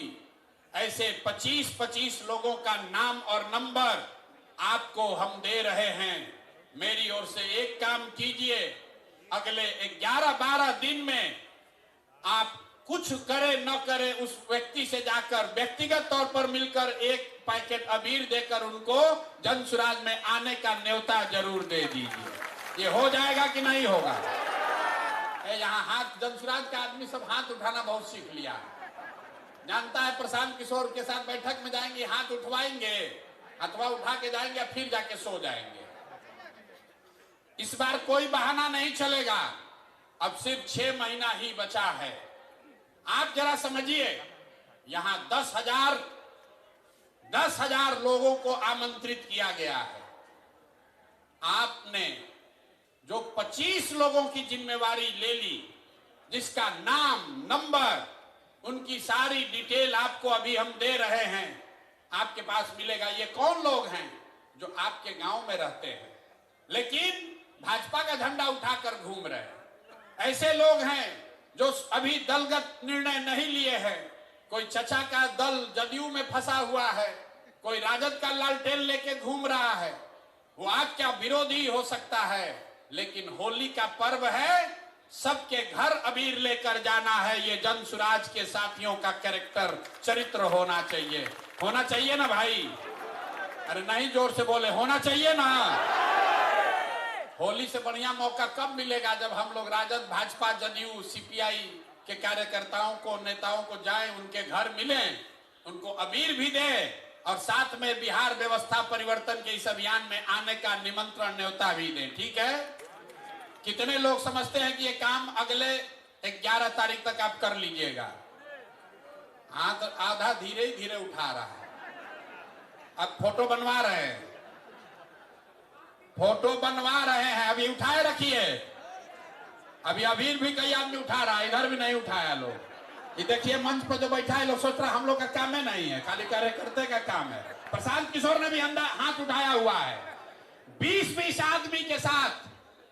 ऐसे 25-25 लोगों का नाम और नंबर आपको हम दे रहे हैं। मेरी ओर से एक काम कीजिए, अगले 11-12 दिन में आप कुछ करे न करे उस व्यक्ति से जाकर व्यक्तिगत तौर पर मिलकर एक पैकेट अबीर देकर उनको जनसुराज में आने का न्योता जरूर दे दीजिए। ये हो जाएगा कि नहीं होगा? यहाँ हाथ, जनसुराज का आदमी सब हाथ उठाना बहुत सीख लिया है। जानता है प्रशांत किशोर के साथ बैठक में जाएंगे, हाथ उठवाएंगे, अथवा उठा के जाएंगे, फिर जाके सो जाएंगे। इस बार कोई बहाना नहीं चलेगा। अब सिर्फ 6 महीना ही बचा है। आप जरा समझिए, यहां 10,000 लोगों को आमंत्रित किया गया है। आपने जो 25 लोगों की जिम्मेवारी ले ली, जिसका नाम, नंबर, उनकी सारी डिटेल आपको अभी हम दे रहे हैं, आपके पास मिलेगा। ये कौन लोग हैं? जो आपके गांव में रहते हैं लेकिन भाजपा का झंडा उठाकर घूम रहे हैं। ऐसे लोग हैं जो अभी दलगत निर्णय नहीं लिए हैं। कोई चचा का दल जदयू में फंसा हुआ है, कोई राजद का लालटेन लेके घूम रहा है। वो आपका विरोधी हो सकता है, लेकिन होली का पर्व है, सबके घर अबीर लेकर जाना है। ये जनसुराज के साथियों का कैरेक्टर, चरित्र होना चाहिए। होना चाहिए ना भाई? अरे नहीं, जोर से बोले, होना चाहिए ना? होली से बढ़िया मौका कब मिलेगा? जब हम लोग राजद, भाजपा, जदयू, सीपीआई के कार्यकर्ताओं को, नेताओं को जाएं, उनके घर मिलें, उनको अबीर भी दें और साथ में बिहार व्यवस्था परिवर्तन के इस अभियान में आने का निमंत्रण, न्योता भी दें। ठीक है? कितने लोग समझते हैं कि ये काम अगले 11 तारीख तक आप कर लीजिएगा? हाथ आधा धीरे धीरे उठा रहा है। अब फोटो बनवा रहे हैं, फोटो बनवा रहे हैं, अभी उठाए रखिए। अभी अबीर भी कई आदमी उठा रहा है, इधर भी नहीं उठाया लोग। ये देखिए मंच पर जो बैठा है, लोग सोच रहा हम लोग का काम है, नहीं है, खाली कार्यकर्ता का काम है। प्रशांत किशोर ने भी हाथ उठाया हुआ है। 20-20 आदमी के साथ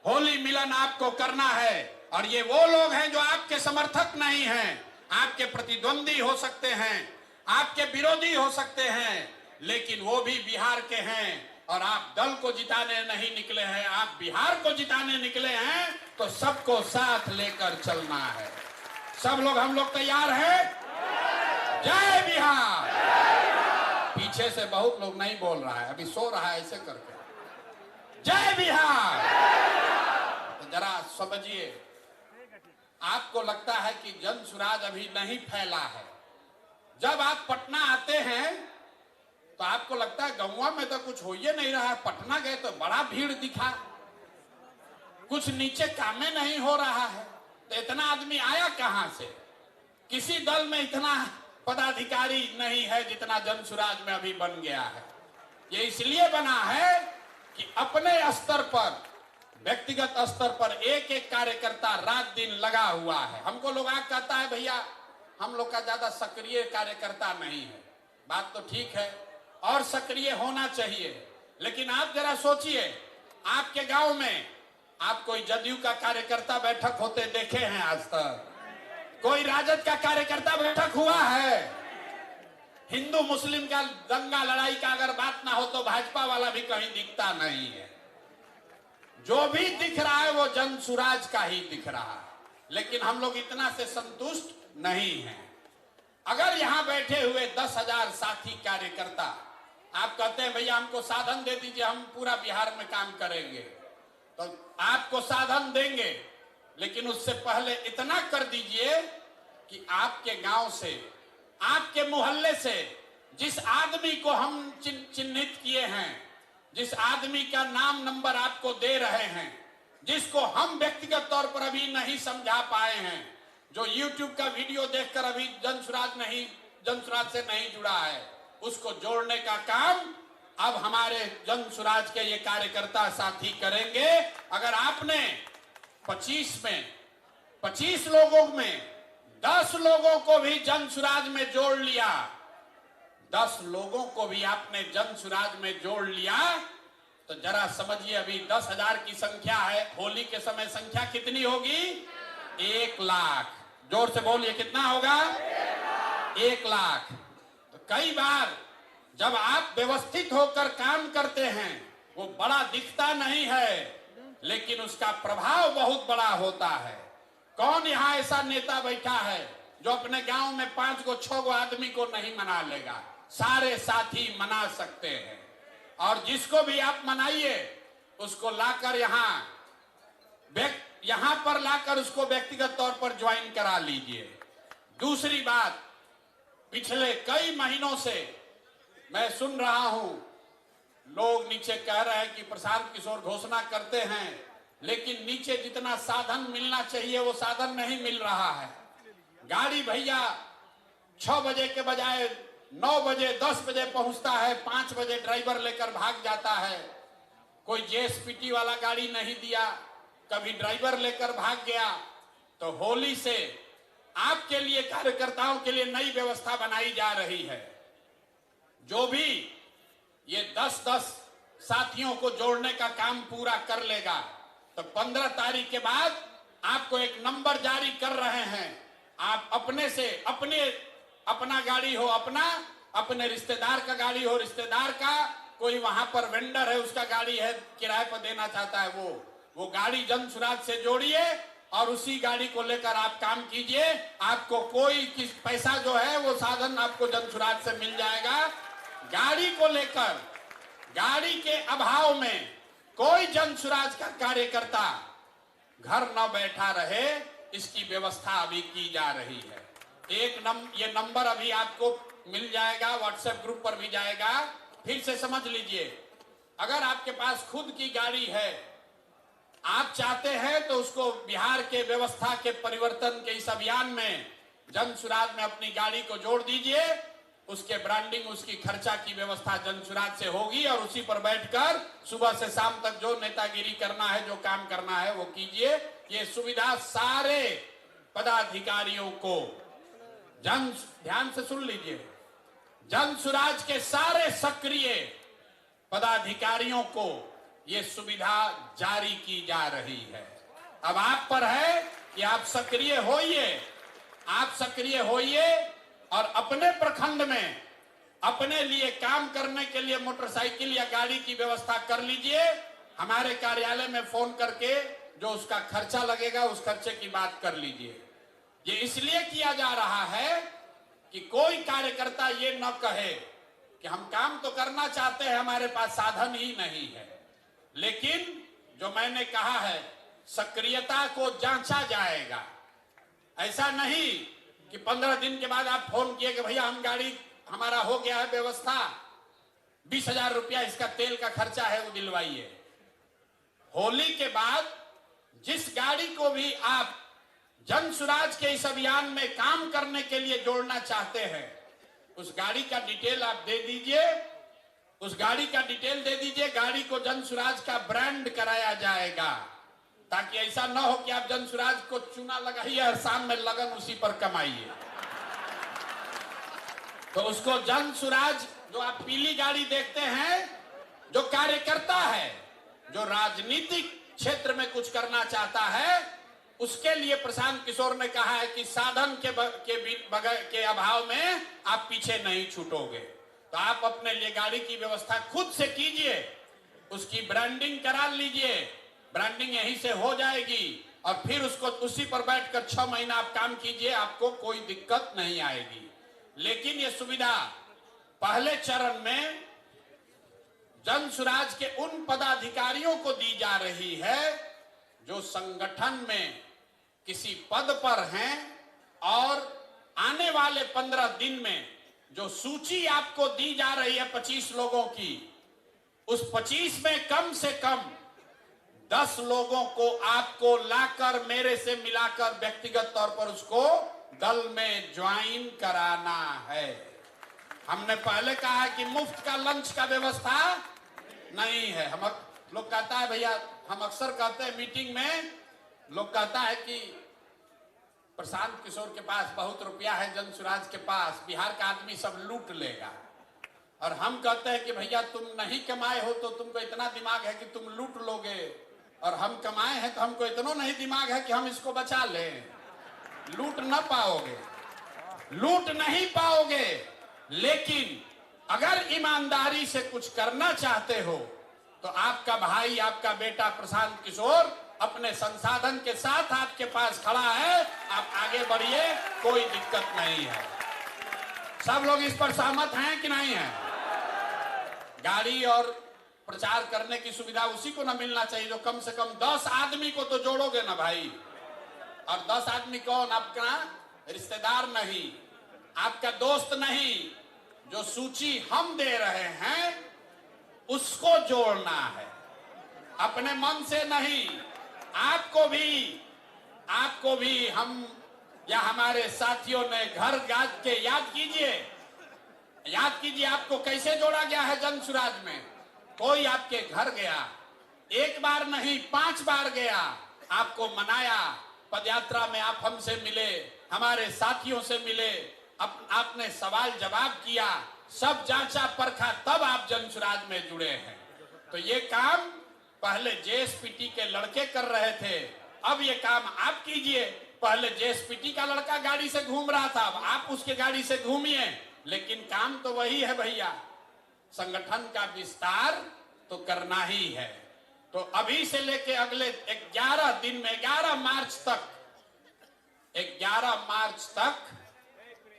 होली मिलन आपको करना है। और ये वो लोग हैं जो आपके समर्थक नहीं हैं, आपके प्रतिद्वंदी हो सकते हैं, आपके विरोधी हो सकते हैं, लेकिन वो भी बिहार के हैं। और आप दल को जिताने नहीं निकले हैं, आप बिहार को जिताने निकले हैं। तो सबको साथ लेकर चलना है। सब लोग, हम लोग तैयार हैं? जय बिहार। पीछे से बहुत लोग नहीं बोल रहा है, अभी सो रहा है ऐसे करके। जय बिहार। तो जरा समझिए, आपको लगता है कि जनसुराज अभी नहीं फैला है। जब आप पटना आते हैं तो आपको लगता है गौवा में तो कुछ हो ही नहीं रहा है, पटना गए तो बड़ा भीड़ दिखा, कुछ नीचे कामें नहीं हो रहा है। तो इतना आदमी आया कहां से? किसी दल में इतना पदाधिकारी नहीं है जितना जनसुराज में अभी बन गया है। ये इसलिए बना है कि अपने स्तर पर, व्यक्तिगत स्तर पर एक एक कार्यकर्ता रात दिन लगा हुआ है। हमको लोग आगे कहता है भैया हम लोग का ज्यादा सक्रिय कार्यकर्ता नहीं है। बात तो ठीक है, और सक्रिय होना चाहिए, लेकिन आप जरा सोचिए, आपके गांव में आप कोई जदयू का कार्यकर्ता बैठक होते देखे हैं आज तक? कोई राजद का कार्यकर्ता बैठक हुआ है? हिंदू मुस्लिम का दंगा लड़ाई का अगर बात ना हो तो भाजपा वाला भी कहीं दिखता नहीं है। जो भी दिख रहा है वो जन सुराज का ही दिख रहा है, लेकिन हम लोग इतना से संतुष्ट नहीं हैं। अगर यहां बैठे हुए 10,000 साथी कार्यकर्ता आप कहते हैं भैया हमको साधन दे दीजिए, हम पूरा बिहार में काम करेंगे, तो आपको साधन देंगे, लेकिन उससे पहले इतना कर दीजिए कि आपके गांव से, आपके मोहल्ले से जिस आदमी को हम चिन्हित किए हैं, जिस आदमी का नाम नंबर आपको दे रहे हैं, जिसको हम व्यक्तिगत तौर पर अभी नहीं समझा पाए हैं, जो YouTube का वीडियो देखकर अभी जन सुराज से नहीं जुड़ा है, उसको जोड़ने का काम अब हमारे जन सुराज के ये कार्यकर्ता साथी करेंगे। अगर आपने 25 लोगों में 10 लोगों को भी जन सुराज में जोड़ लिया, 10 लोगों को भी आपने जन सुराज में जोड़ लिया, तो जरा समझिए अभी 10,000 की संख्या है, होली के समय संख्या कितनी होगी? 1 लाख। जोर से बोलिए, कितना होगा? 1 लाख। तो कई बार जब आप व्यवस्थित होकर काम करते हैं वो बड़ा दिखता नहीं है, लेकिन उसका प्रभाव बहुत बड़ा होता है। कौन यहाँ ऐसा नेता बैठा है जो अपने गांव में 5 को 6 को आदमी को नहीं मना लेगा? सारे साथी मना सकते हैं, और जिसको भी आप मनाइए उसको लाकर यहां पर लाकर उसको व्यक्तिगत तौर पर ज्वाइन करा लीजिए। दूसरी बात, पिछले कई महीनों से मैं सुन रहा हूं, लोग नीचे कह रहे हैं कि प्रशांत किशोर घोषणा करते हैं, लेकिन नीचे जितना साधन मिलना चाहिए वो साधन नहीं मिल रहा है। गाड़ी भैया 6 बजे के बजाय 9 बजे 10 बजे पहुंचता है, 5 बजे ड्राइवर लेकर भाग जाता है। कोई जेएसपीटी वाला गाड़ी नहीं दिया, कभी ड्राइवर लेकर भाग गया। तो होली से आपके लिए, कार्यकर्ताओं के लिए नई व्यवस्था बनाई जा रही है। जो भी ये 10-10 साथियों को जोड़ने का काम पूरा कर लेगा, तो 15 तारीख के बाद आपको एक नंबर जारी कर रहे हैं। आप अपने से अपना गाड़ी हो अपने रिश्तेदार का गाड़ी हो रिश्तेदार का, कोई वहां पर वेंडर है उसका गाड़ी है किराए पर देना चाहता है, वो गाड़ी जन सुराज से जोड़िए और उसी गाड़ी को लेकर आप काम कीजिए। आपको कोई पैसा जो है वो साधन आपको जन सुराज से मिल जाएगा। गाड़ी को लेकर, गाड़ी के अभाव में कोई जन सुराज का कार्यकर्ता घर न बैठा रहे, इसकी व्यवस्था अभी की जा रही है। ये नंबर अभी आपको मिल जाएगा, व्हाट्सएप ग्रुप पर भी जाएगा। फिर से समझ लीजिए, अगर आपके पास खुद की गाड़ी है, आप चाहते हैं तो उसको बिहार के व्यवस्था के परिवर्तन के इस अभियान में जन सुराज में अपनी गाड़ी को जोड़ दीजिए। उसके ब्रांडिंग, उसकी खर्चा की व्यवस्था जन सुराज से होगी, और उसी पर बैठकर सुबह से शाम तक जो नेतागिरी करना है, जो काम करना है वो कीजिए। ये सुविधा सारे पदाधिकारियों को, ध्यान से सुन लीजिए, जन सुराज के सारे सक्रिय पदाधिकारियों को ये सुविधा जारी की जा रही है। अब आप पर है कि आप सक्रिय होइए और अपने प्रखंड में अपने लिए काम करने के लिए मोटरसाइकिल या गाड़ी की व्यवस्था कर लीजिए। हमारे कार्यालय में फोन करके जो उसका खर्चा लगेगा उस खर्चे की बात कर लीजिए। ये इसलिए किया जा रहा है कि कोई कार्यकर्ता ये न कहे कि हम काम तो करना चाहते हैं, हमारे पास साधन ही नहीं है। लेकिन जो मैंने कहा है, सक्रियता को जांचा जाएगा। ऐसा नहीं कि 15 दिन के बाद आप फोन किए कि भैया हम गाड़ी, हमारा हो गया है व्यवस्था, 20,000 रुपया इसका तेल का खर्चा है वो दिलवाइए। होली के बाद जिस गाड़ी को भी आप जन सुराज के इस अभियान में काम करने के लिए जोड़ना चाहते हैं, उस गाड़ी का डिटेल आप दे दीजिए, गाड़ी को जन सुराज का ब्रांड कराया जाएगा, ताकि ऐसा ना हो कि आप जन सुराज को चूना लगाइए और शाम में लगन उसी पर कमाइए। तो उसको जन सुराज, जो आप पीली गाड़ी देखते हैं, जो कार्यकर्ता है, जो राजनीतिक क्षेत्र में कुछ करना चाहता है, उसके लिए प्रशांत किशोर ने कहा है कि साधन के अभाव में आप पीछे नहीं छूटोगे। तो आप अपने लिए गाड़ी की व्यवस्था खुद से कीजिए, उसकी ब्रांडिंग करा लीजिए, ब्रांडिंग यहीं से हो जाएगी और फिर उसको उसी पर बैठकर 6 महीना आप काम कीजिए, आपको कोई दिक्कत नहीं आएगी। लेकिन ये सुविधा पहले चरण में जन स्वराज के उन पदाधिकारियों को दी जा रही है जो संगठन में किसी पद पर हैं और आने वाले 15 दिन में जो सूची आपको दी जा रही है 25 लोगों की, उस 25 में कम से कम 10 लोगों को आपको लाकर मेरे से मिलाकर व्यक्तिगत तौर पर उसको दल में ज्वाइन कराना है। हमने पहले कहा है कि मुफ्त का लंच का व्यवस्था नहीं है। हम लोग कहता है भैया, हम अक्सर कहते हैं मीटिंग में, लोग कहता है कि प्रशांत किशोर के पास बहुत रुपया है, जन स्वराज के पास बिहार का आदमी सब लूट लेगा। और हम कहते हैं कि भैया तुम नहीं कमाए हो तो तुमको इतना दिमाग है कि तुम लूट लोगे, और हम कमाए हैं तो हमको इतना नहीं दिमाग है कि हम इसको बचा लें। लूट न पाओगे, लूट नहीं पाओगे, लेकिन अगर ईमानदारी से कुछ करना चाहते हो तो आपका भाई, आपका बेटा प्रशांत किशोर अपने संसाधन के साथ आपके पास खड़ा है। आप आगे बढ़िए, कोई दिक्कत नहीं है। सब लोग इस पर सहमत हैं कि नहीं है? गाड़ी और प्रचार करने की सुविधा उसी को ना मिलना चाहिए जो कम से कम 10 आदमी को तो जोड़ोगे ना भाई। और 10 आदमी कौन? आपका रिश्तेदार नहीं, आपका दोस्त नहीं, जो सूची हम दे रहे हैं उसको जोड़ना है, अपने मन से नहीं। आपको भी हम या हमारे साथियों ने घर याद कीजिए आपको कैसे जोड़ा गया है जन स्वराज में। कोई आपके घर गया, एक बार नहीं 5 बार गया, आपको मनाया, पदयात्रा में आप हमसे मिले, हमारे साथियों से मिले, आपने सवाल जवाब किया, सब जांचा परखा, तब आप जन स्वराज में जुड़े हैं। तो ये काम पहले जेएसपीटी के लड़के कर रहे थे, अब ये काम आप कीजिए। पहले जेएसपीटी का लड़का गाड़ी से घूम रहा था, अब आप उसके गाड़ी से घूमिए, लेकिन काम तो वही है भैया। संगठन का विस्तार तो करना ही है। तो अभी से लेके अगले 11 दिन में 11 मार्च तक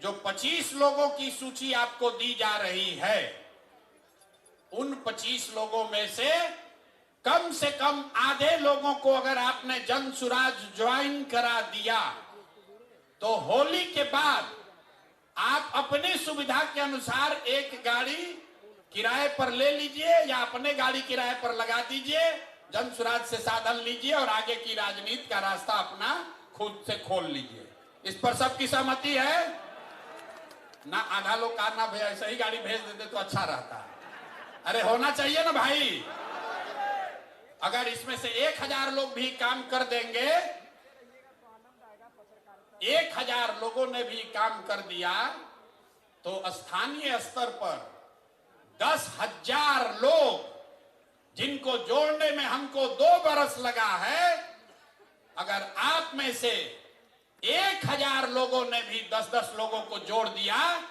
जो 25 लोगों की सूची आपको दी जा रही है, उन 25 लोगों में से कम आधे लोगों को अगर आपने जन स्वराज ज्वाइन करा दिया तो होली के बाद आप अपनी सुविधा के अनुसार एक गाड़ी किराए पर ले लीजिए या अपने गाड़ी किराए पर लगा दीजिए, जन स्वराज से साधन लीजिए और आगे की राजनीति का रास्ता अपना खुद से खोल लीजिए। इस पर सबकी सहमति है ना? आधा लोग कहना भैया ऐसा ही गाड़ी भेज देते तो अच्छा रहता। अरे होना चाहिए ना भाई। अगर इसमें से 1000 लोग भी काम कर देंगे, 1000 लोगों ने भी काम कर दिया तो स्थानीय स्तर पर 10,000 लोग जिनको जोड़ने में हमको 2 बरस लगा है, अगर आप में से 1000 लोगों ने भी 10-10 लोगों को जोड़ दिया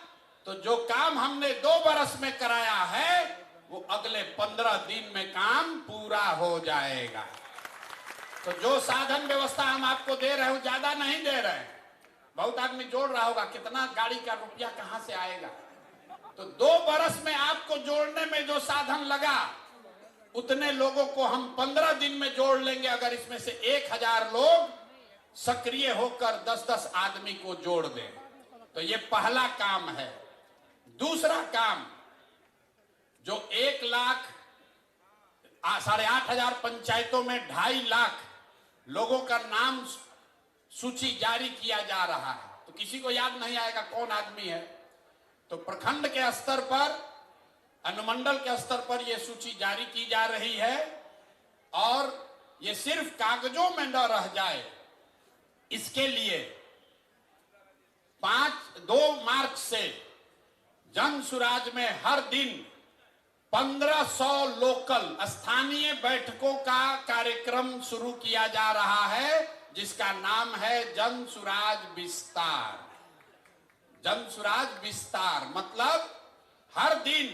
तो जो काम हमने 2 बरस में कराया है वो अगले 15 दिन में काम पूरा हो जाएगा। तो जो साधन व्यवस्था हम आपको दे रहे हो ज्यादा नहीं दे रहे हैं। बहुत आदमी जोड़ रहा होगा कितना गाड़ी का रुपया कहां से आएगा। तो 2 बरस में आपको जोड़ने में जो साधन लगा उतने लोगों को हम 15 दिन में जोड़ लेंगे, अगर इसमें से 1000 लोग सक्रिय होकर 10-10 आदमी को जोड़ दें। तो ये पहला काम है। दूसरा काम जो 1 लाख 8,500 पंचायतों में 2.5 लाख लोगों का नाम सूची जारी किया जा रहा है, तो किसी को याद नहीं आएगा कौन आदमी है। तो प्रखंड के स्तर पर, अनुमंडल के स्तर पर यह सूची जारी की जा रही है और ये सिर्फ कागजों में न रह जाए, इसके लिए 2 मार्च से जन स्वराज में हर दिन 1500 लोकल स्थानीय बैठकों का कार्यक्रम शुरू किया जा रहा है, जिसका नाम है जन सुराज विस्तार। जन सुराज विस्तार मतलब हर दिन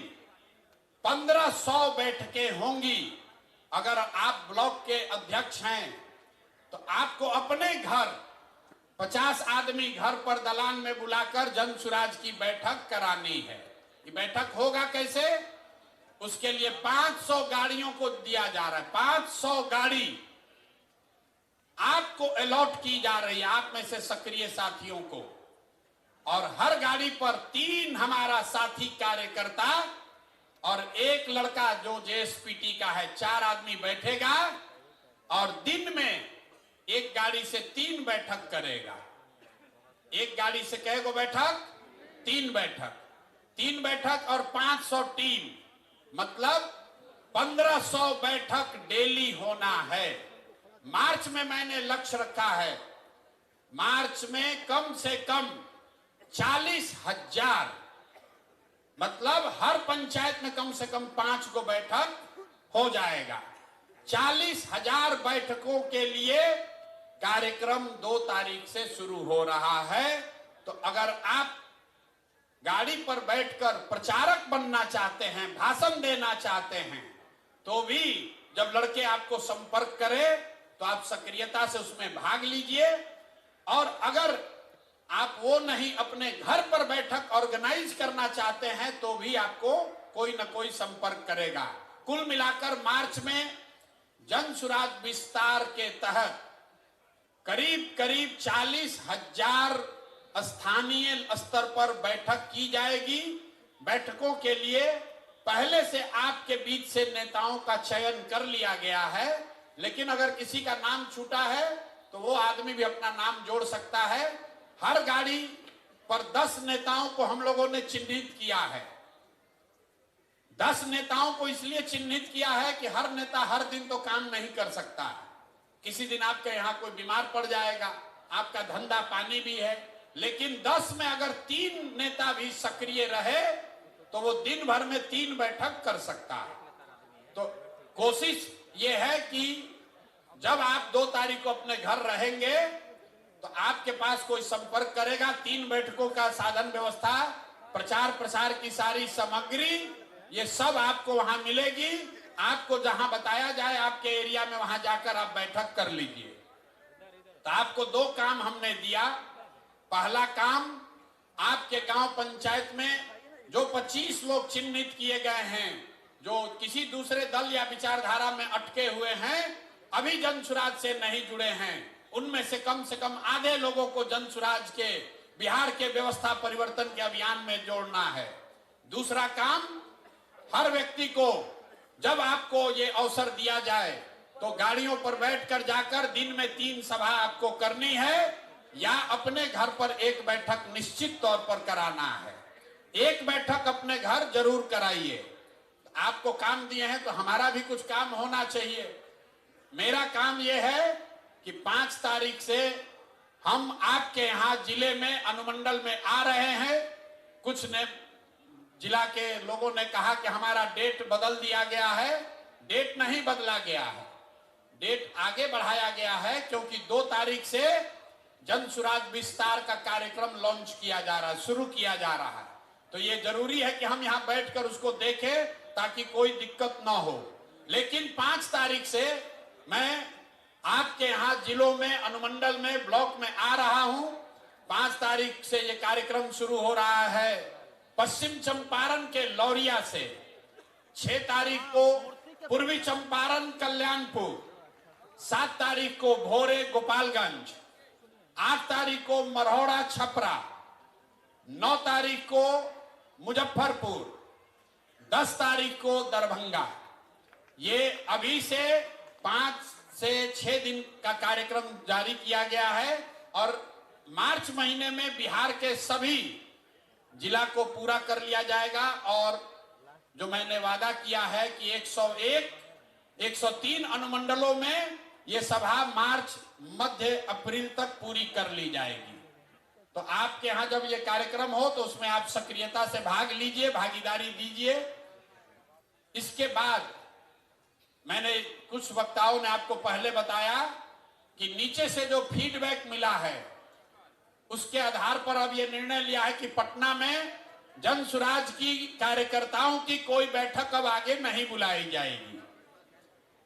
1500 बैठकें होंगी। अगर आप ब्लॉक के अध्यक्ष हैं तो आपको अपने घर 50 आदमी घर पर दलान में बुलाकर जन सुराज की बैठक करानी है। ये बैठक होगा कैसे? उसके लिए 500 गाड़ियों को दिया जा रहा है। 500 गाड़ी आपको अलॉट की जा रही है, आप में से सक्रिय साथियों को। और हर गाड़ी पर 3 हमारा साथी कार्यकर्ता और एक लड़का जो जेएसपीटी का है, 4 आदमी बैठेगा और दिन में एक गाड़ी से 3 बैठक करेगा। एक गाड़ी से कै गो बैठक? 3 बैठक। 3 बैठक और 500 टीम, मतलब 1500 बैठक डेली होना है। मार्च में मैंने लक्ष्य रखा है, मार्च में कम से कम 40,000, मतलब हर पंचायत में कम से कम 5 गो बैठक हो जाएगा। 40,000 बैठकों के लिए कार्यक्रम 2 तारीख से शुरू हो रहा है। तो अगर आप गाड़ी पर बैठकर प्रचारक बनना चाहते हैं, भाषण देना चाहते हैं, तो भी जब लड़के आपको संपर्क करें तो आप सक्रियता से उसमें भाग लीजिए। और अगर आप वो नहीं, अपने घर पर बैठक ऑर्गेनाइज करना चाहते हैं, तो भी आपको कोई न कोई संपर्क करेगा। कुल मिलाकर मार्च में जन सुराज विस्तार के तहत करीब करीब 40,000 स्थानीय स्तर पर बैठक की जाएगी। बैठकों के लिए पहले से आपके बीच से नेताओं का चयन कर लिया गया है, लेकिन अगर किसी का नाम छूटा है तो वो आदमी भी अपना नाम जोड़ सकता है। हर गाड़ी पर 10 नेताओं को हम लोगों ने चिन्हित किया है। 10 नेताओं को इसलिए चिन्हित किया है कि हर नेता हर दिन तो काम नहीं कर सकता। किसी दिन आपके यहाँ कोई बीमार पड़ जाएगा, आपका धंधा पानी भी है, लेकिन 10 में अगर 3 नेता भी सक्रिय रहे तो वो दिन भर में 3 बैठक कर सकता है। तो कोशिश ये है कि जब आप 2 तारीख को अपने घर रहेंगे तो आपके पास कोई संपर्क करेगा, 3 बैठकों का साधन व्यवस्था, प्रचार प्रसार की सारी सामग्री, ये सब आपको वहां मिलेगी। आपको जहां बताया जाए आपके एरिया में, वहां जाकर आप बैठक कर लीजिए। तो आपको 2 काम हमने दिया। पहला काम, आपके गांव पंचायत में जो 25 लोग चिन्हित किए गए हैं, जो किसी दूसरे दल या विचारधारा में अटके हुए हैं, अभी जन सुराज से नहीं जुड़े हैं, उनमें से कम आधे लोगों को जन सुराज के बिहार के व्यवस्था परिवर्तन के अभियान में जोड़ना है। दूसरा काम, हर व्यक्ति को जब आपको ये अवसर दिया जाए तो गाड़ियों पर बैठकर जाकर दिन में 3 सभा आपको करनी है, या अपने घर पर एक बैठक निश्चित तौर पर कराना है। एक बैठक अपने घर जरूर कराइए। आपको काम दिए हैं तो हमारा भी कुछ काम होना चाहिए। मेरा काम यह है कि 5 तारीख से हम आपके यहाँ जिले में, अनुमंडल में आ रहे हैं। कुछ ने जिला के लोगों ने कहा कि हमारा डेट बदल दिया गया है। डेट नहीं बदला गया है, डेट आगे बढ़ाया गया है, क्योंकि 2 तारीख से जन सुराज विस्तार का कार्यक्रम लॉन्च किया जा रहा है, शुरू किया जा रहा है। तो ये जरूरी है कि हम यहाँ बैठकर उसको देखें ताकि कोई दिक्कत ना हो। लेकिन 5 तारीख से मैं आपके यहाँ जिलों में, अनुमंडल में, ब्लॉक में आ रहा हूं। 5 तारीख से ये कार्यक्रम शुरू हो रहा है पश्चिम चंपारण के लौरिया से। 6 तारीख को पूर्वी चंपारण कल्याणपुर, 7 तारीख को भोरे गोपालगंज, 8 तारीख को मरौड़ा छपरा, 9 तारीख को मुजफ्फरपुर, 10 तारीख को दरभंगा। ये अभी से 5 से 6 दिन का कार्यक्रम जारी किया गया है और मार्च महीने में बिहार के सभी जिला को पूरा कर लिया जाएगा। और जो मैंने वादा किया है कि 101, 103 अनुमंडलों में ये सभा मार्च मध्य अप्रैल तक पूरी कर ली जाएगी। तो आपके यहाँ जब ये कार्यक्रम हो तो उसमें आप सक्रियता से भाग लीजिए, भागीदारी दीजिए। इसके बाद मैंने कुछ वक्ताओं ने आपको पहले बताया कि नीचे से जो फीडबैक मिला है उसके आधार पर अब यह निर्णय लिया है कि पटना में जन सुराज की कार्यकर्ताओं की कोई बैठक अब आगे नहीं बुलाई जाएगी।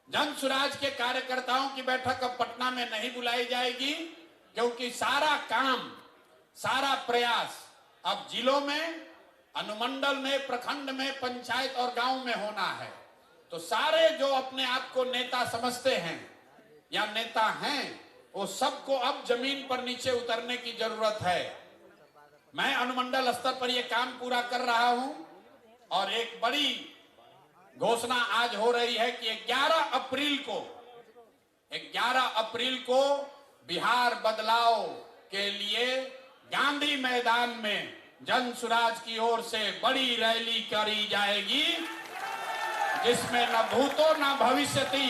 जन सुराज के कार्यकर्ताओं की बैठक अब पटना में नहीं बुलाई जाएगी, क्योंकि सारा काम, सारा प्रयास अब जिलों में, अनुमंडल में, प्रखंड में, पंचायत और गांव में होना है। तो सारे जो अपने आप को नेता समझते हैं या नेता हैं, वो सबको अब जमीन पर नीचे उतरने की जरूरत है। मैं अनुमंडल स्तर पर यह काम पूरा कर रहा हूं और एक बड़ी घोषणा आज हो रही है कि 11 अप्रैल को बिहार बदलाव के लिए गांधी मैदान में जन सुराज की ओर से बड़ी रैली करी जाएगी, जिसमें न भूतो न भविष्यति,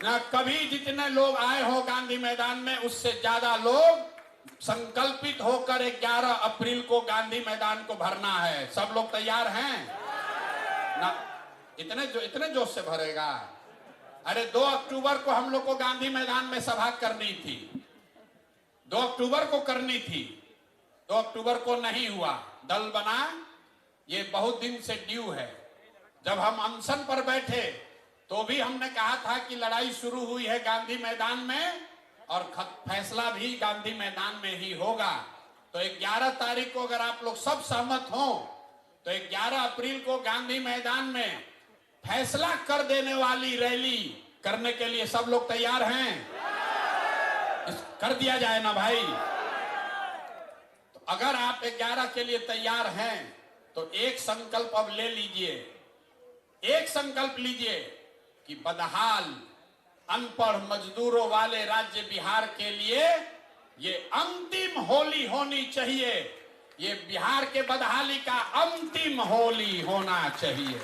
न कभी जितने लोग आए हो गांधी मैदान में उससे ज्यादा लोग संकल्पित होकर 11 अप्रैल को गांधी मैदान को भरना है। सब लोग तैयार हैं ना? इतने जोश से भरेगा। अरे 2 अक्टूबर को हम लोग को गांधी मैदान में सभा करनी थी, 2 अक्टूबर को करनी थी, 2 अक्टूबर को नहीं हुआ। दल बना, ये बहुत दिन से ड्यू है। जब हम अनशन पर बैठे तो भी हमने कहा था कि लड़ाई शुरू हुई है गांधी मैदान में और फैसला भी गांधी मैदान में ही होगा। तो 11 तारीख को अगर आप लोग सब सहमत हो तो 11 अप्रैल को गांधी मैदान में फैसला कर देने वाली रैली करने के लिए सब लोग तैयार हैं? कर दिया जाए ना भाई। तो अगर आप 11 के लिए तैयार हैं तो एक संकल्प अब ले लीजिए, एक संकल्प लीजिए कि बदहाल अनपढ़ मजदूरों वाले राज्य बिहार के लिए ये अंतिम होली होनी चाहिए। ये बिहार के बदहाली का अंतिम होली होना चाहिए।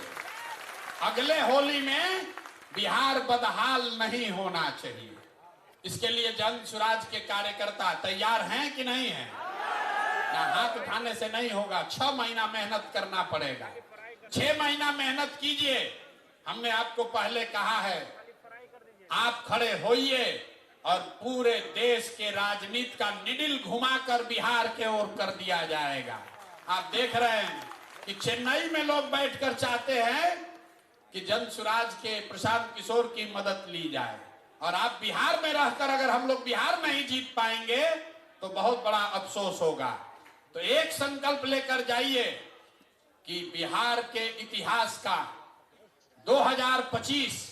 अगले होली में बिहार बदहाल नहीं होना चाहिए। इसके लिए जन सुराज के कार्यकर्ता तैयार हैं कि नहीं हैं? ना हाथ उठाने से नहीं होगा, 6 महीना मेहनत करना पड़ेगा। 6 महीना मेहनत कीजिए। हमने आपको पहले कहा है, आप खड़े होइए और पूरे देश के राजनीति का निडिल घुमाकर बिहार के ओर कर दिया जाएगा। आप देख रहे हैं कि चेन्नई में लोग बैठकर चाहते हैं कि जन सुराज के प्रशांत किशोर की मदद ली जाए, और आप बिहार में रहकर अगर हम लोग बिहार नहीं जीत पाएंगे तो बहुत बड़ा अफसोस होगा। तो एक संकल्प लेकर जाइए कि बिहार के इतिहास का 2025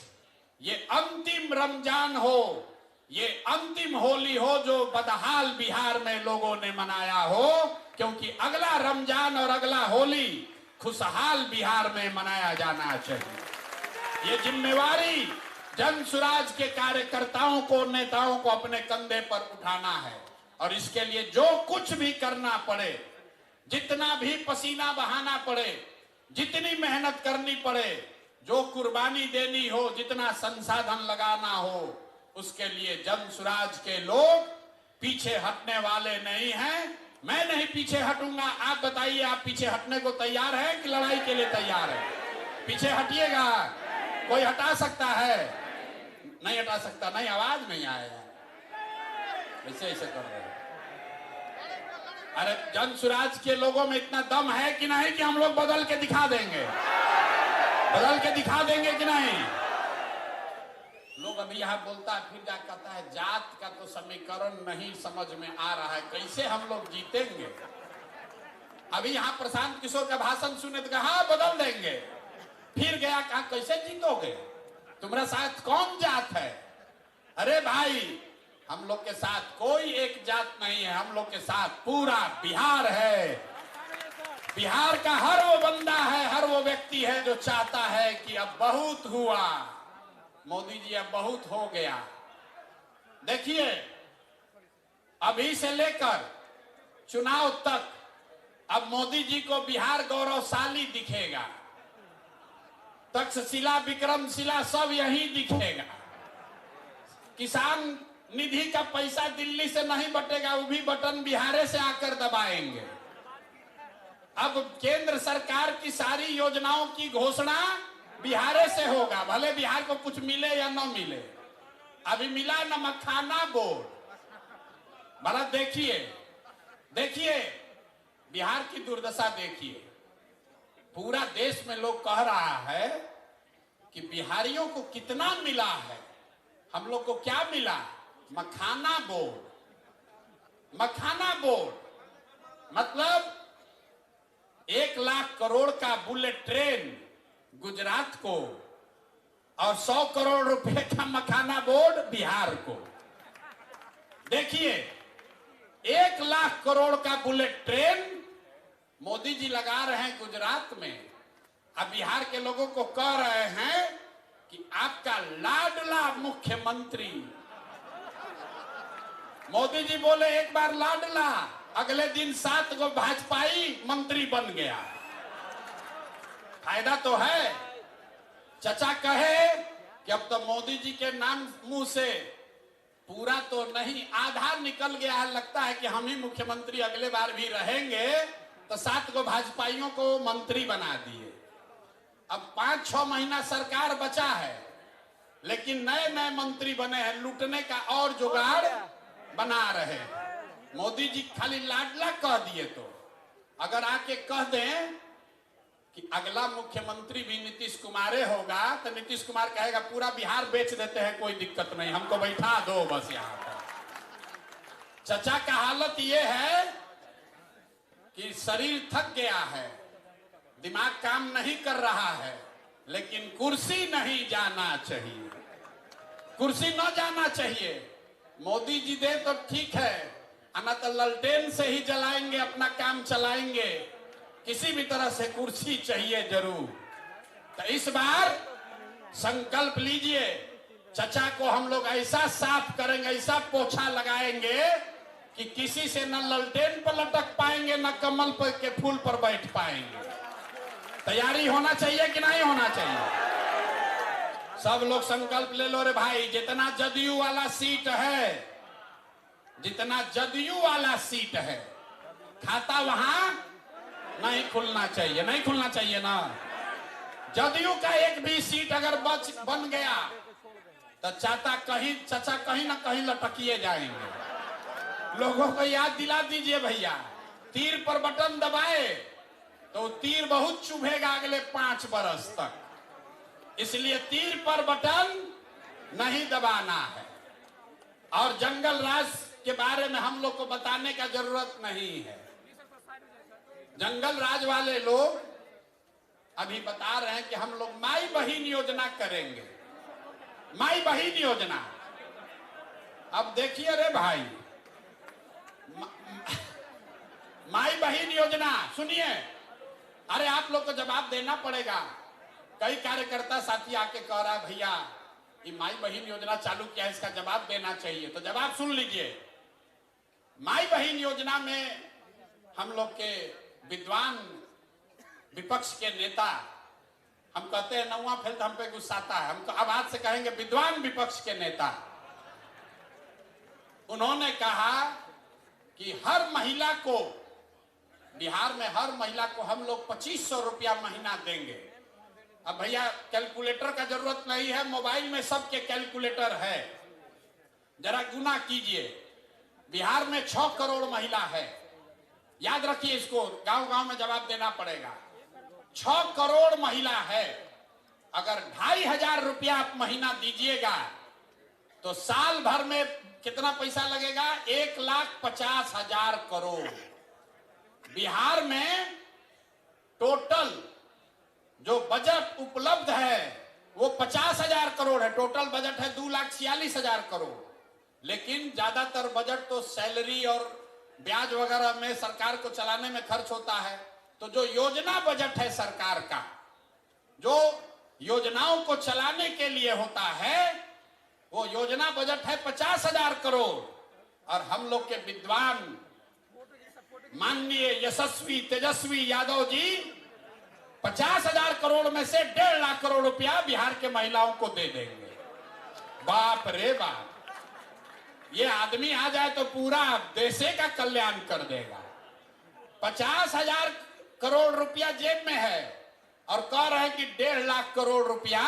ये अंतिम रमजान हो, ये अंतिम होली हो जो बदहाल बिहार में लोगों ने मनाया हो, क्योंकि अगला रमजान और अगला होली खुशहाल बिहार में मनाया जाना चाहिए। ये जिम्मेवारी जन सुराज के कार्यकर्ताओं को, नेताओं को अपने कंधे पर उठाना है, और इसके लिए जो कुछ भी करना पड़े, जितना भी पसीना बहाना पड़े, जितनी मेहनत करनी पड़े, जो कुर्बानी देनी हो, जितना संसाधन लगाना हो, उसके लिए जन सुराज के लोग पीछे हटने वाले नहीं हैं। मैं नहीं पीछे हटूंगा। आप बताइए, आप पीछे हटने को तैयार है कि लड़ाई के लिए तैयार है? पीछे हटिएगा। कोई हटा सकता है? नहीं हटा सकता। नहीं, आवाज नहीं आएगा। ऐसे ऐसे कर रहे हैं। अरे जन सुराज के लोगों में इतना दम है कि नहीं कि हम लोग बदल के दिखा देंगे? बदल के दिखा देंगे कि नहीं? लोग अभी यहाँ बोलता है, फिर क्या कहता है, जात का तो समीकरण नहीं समझ में आ रहा है, कैसे हम लोग जीतेंगे? अभी यहाँ प्रशांत किशोर का भाषण सुने तो कहा बदल देंगे, फिर गया कहा कैसे जीतोगे, तुम्हारा साथ कौन जात है? अरे भाई, हम लोग के साथ कोई एक जात नहीं है, हम लोग के साथ पूरा बिहार है। बिहार का हर वो बंदा है, हर वो व्यक्ति है जो चाहता है कि अब बहुत हुआ, मोदी जी अब बहुत हो गया। देखिए, अभी से लेकर चुनाव तक अब मोदी जी को बिहार गौरवशाली दिखेगा। तक्षशिला, विक्रमशिला सब यही दिखेगा। किसान निधि का पैसा दिल्ली से नहीं बटेगा, वो भी बटन बिहार से आकर दबाएंगे। अब केंद्र सरकार की सारी योजनाओं की घोषणा बिहार से होगा, भले बिहार को कुछ मिले या न मिले। अभी मिला न मखाना बोर्ड। भला देखिए बिहार की दुर्दशा देखिए। पूरा देश में लोग कह रहा है कि बिहारियों को कितना मिला है, हम लोग को क्या मिला? मखाना बोर्ड। मखाना बोर्ड मतलब 1 लाख करोड़ का बुलेट ट्रेन गुजरात को और 100 करोड़ रुपए का मखाना बोर्ड बिहार को। देखिए 1 लाख करोड़ का बुलेट ट्रेन मोदी जी लगा रहे हैं गुजरात में। अब बिहार के लोगों को कह रहे हैं कि आपका लाडला मुख्यमंत्री, मोदी जी बोले एक बार लाडला, अगले दिन 7 गो भाजपाई मंत्री बन गया। फायदा तो है। चचा कहे कि अब तो मोदी जी के नाम मुंह से पूरा तो नहीं, आधा निकल गया है, लगता है कि हम ही मुख्यमंत्री अगले बार भी रहेंगे, तो 7 गो भाजपाइयों को मंत्री बना दिए। अब 5-6 महीना सरकार बचा है, लेकिन नए नए मंत्री बने हैं, लूटने का और जुगाड़ बना रहे हैं। मोदी जी खाली लाडला कह दिए, तो अगर आके कह दें कि अगला मुख्यमंत्री भी नीतीश कुमार होगा, तो नीतीश कुमार कहेगा पूरा बिहार बेच देते हैं, कोई दिक्कत नहीं, हमको बैठा दो बस यहाँ पर। चचा का हालत ये है कि शरीर थक गया है, दिमाग काम नहीं कर रहा है, लेकिन कुर्सी नहीं जाना चाहिए, कुर्सी न जाना चाहिए। मोदी जी दे तो ठीक है, ना तो ललटेन से ही जलाएंगे, अपना काम चलाएंगे, किसी भी तरह से कुर्सी चाहिए जरूर। तो इस बार संकल्प लीजिए, चचा को हम लोग ऐसा साफ करेंगे, ऐसा पोछा लगाएंगे कि किसी से न ललटेन पर लटक पाएंगे, न कमल पर के फूल पर बैठ पाएंगे। तैयारी होना चाहिए कि नहीं होना चाहिए? सब लोग संकल्प ले लो रे भाई। जितना जदयू वाला सीट है, जितना जदयू वाला सीट है, खाता वहां नहीं खुलना चाहिए, नहीं खुलना चाहिए ना। जदयू का एक भी सीट अगर बन गया तो चचा कहीं ना कहीं लटकिए जाएंगे। लोगों को याद दिला दीजिए भैया, तीर पर बटन दबाए तो तीर बहुत चुभेगा अगले 5 बरस तक, इसलिए तीर पर बटन नहीं दबाना है। और जंगल राज के बारे में हम लोग को बताने का जरूरत नहीं है। जंगल राज वाले लोग अभी बता रहे हैं कि हम लोग माई बहिन योजना करेंगे, माई बहिन योजना। अब देखिए रे भाई, माई बहिन योजना सुनिए, अरे आप लोग को जवाब देना पड़ेगा। कई कार्यकर्ता साथी आके कह रहा है भैया ये माई बहिन योजना चालू किया है, इसका जवाब देना चाहिए। तो जवाब सुन लीजिए। माई बहिन योजना में हम लोग के विद्वान विपक्ष के नेता, हम कहते हैं नौवा फैल हम पे गुस्साता है, हमको आवाज से कहेंगे विद्वान विपक्ष के नेता, उन्होंने कहा कि हर महिला को, बिहार में हर महिला को हम लोग 2500 रुपया महीना देंगे। अब भैया कैलकुलेटर का जरूरत नहीं है, मोबाइल में सबके कैलकुलेटर है, जरा गुना कीजिए। बिहार में 6 करोड़ महिला है, याद रखिए इसको, गांव गांव में जवाब देना पड़ेगा। 6 करोड़ महिला है, अगर 2500 रुपया आप महीना दीजिएगा तो साल भर में कितना पैसा लगेगा? 1,50,000 करोड़। बिहार में टोटल जो बजट उपलब्ध है वो 50,000 करोड़ है। टोटल बजट है 2,46,000 करोड़, लेकिन ज्यादातर बजट तो सैलरी और ब्याज वगैरह में सरकार को चलाने में खर्च होता है। तो जो योजना बजट है सरकार का, जो योजनाओं को चलाने के लिए होता है, वो योजना बजट है 50,000 करोड़। और हम लोग के विद्वान माननीय यशस्वी तेजस्वी यादव जी 50,000 करोड़ में से 1.5 लाख करोड़ रुपया बिहार के महिलाओं को दे देंगे। बाप रे बाप, ये आदमी आ जाए तो पूरा देश का कल्याण कर देगा। 50,000 करोड़ रुपया जेब में है और कह रहे हैं कि 1.5 लाख करोड़ रुपया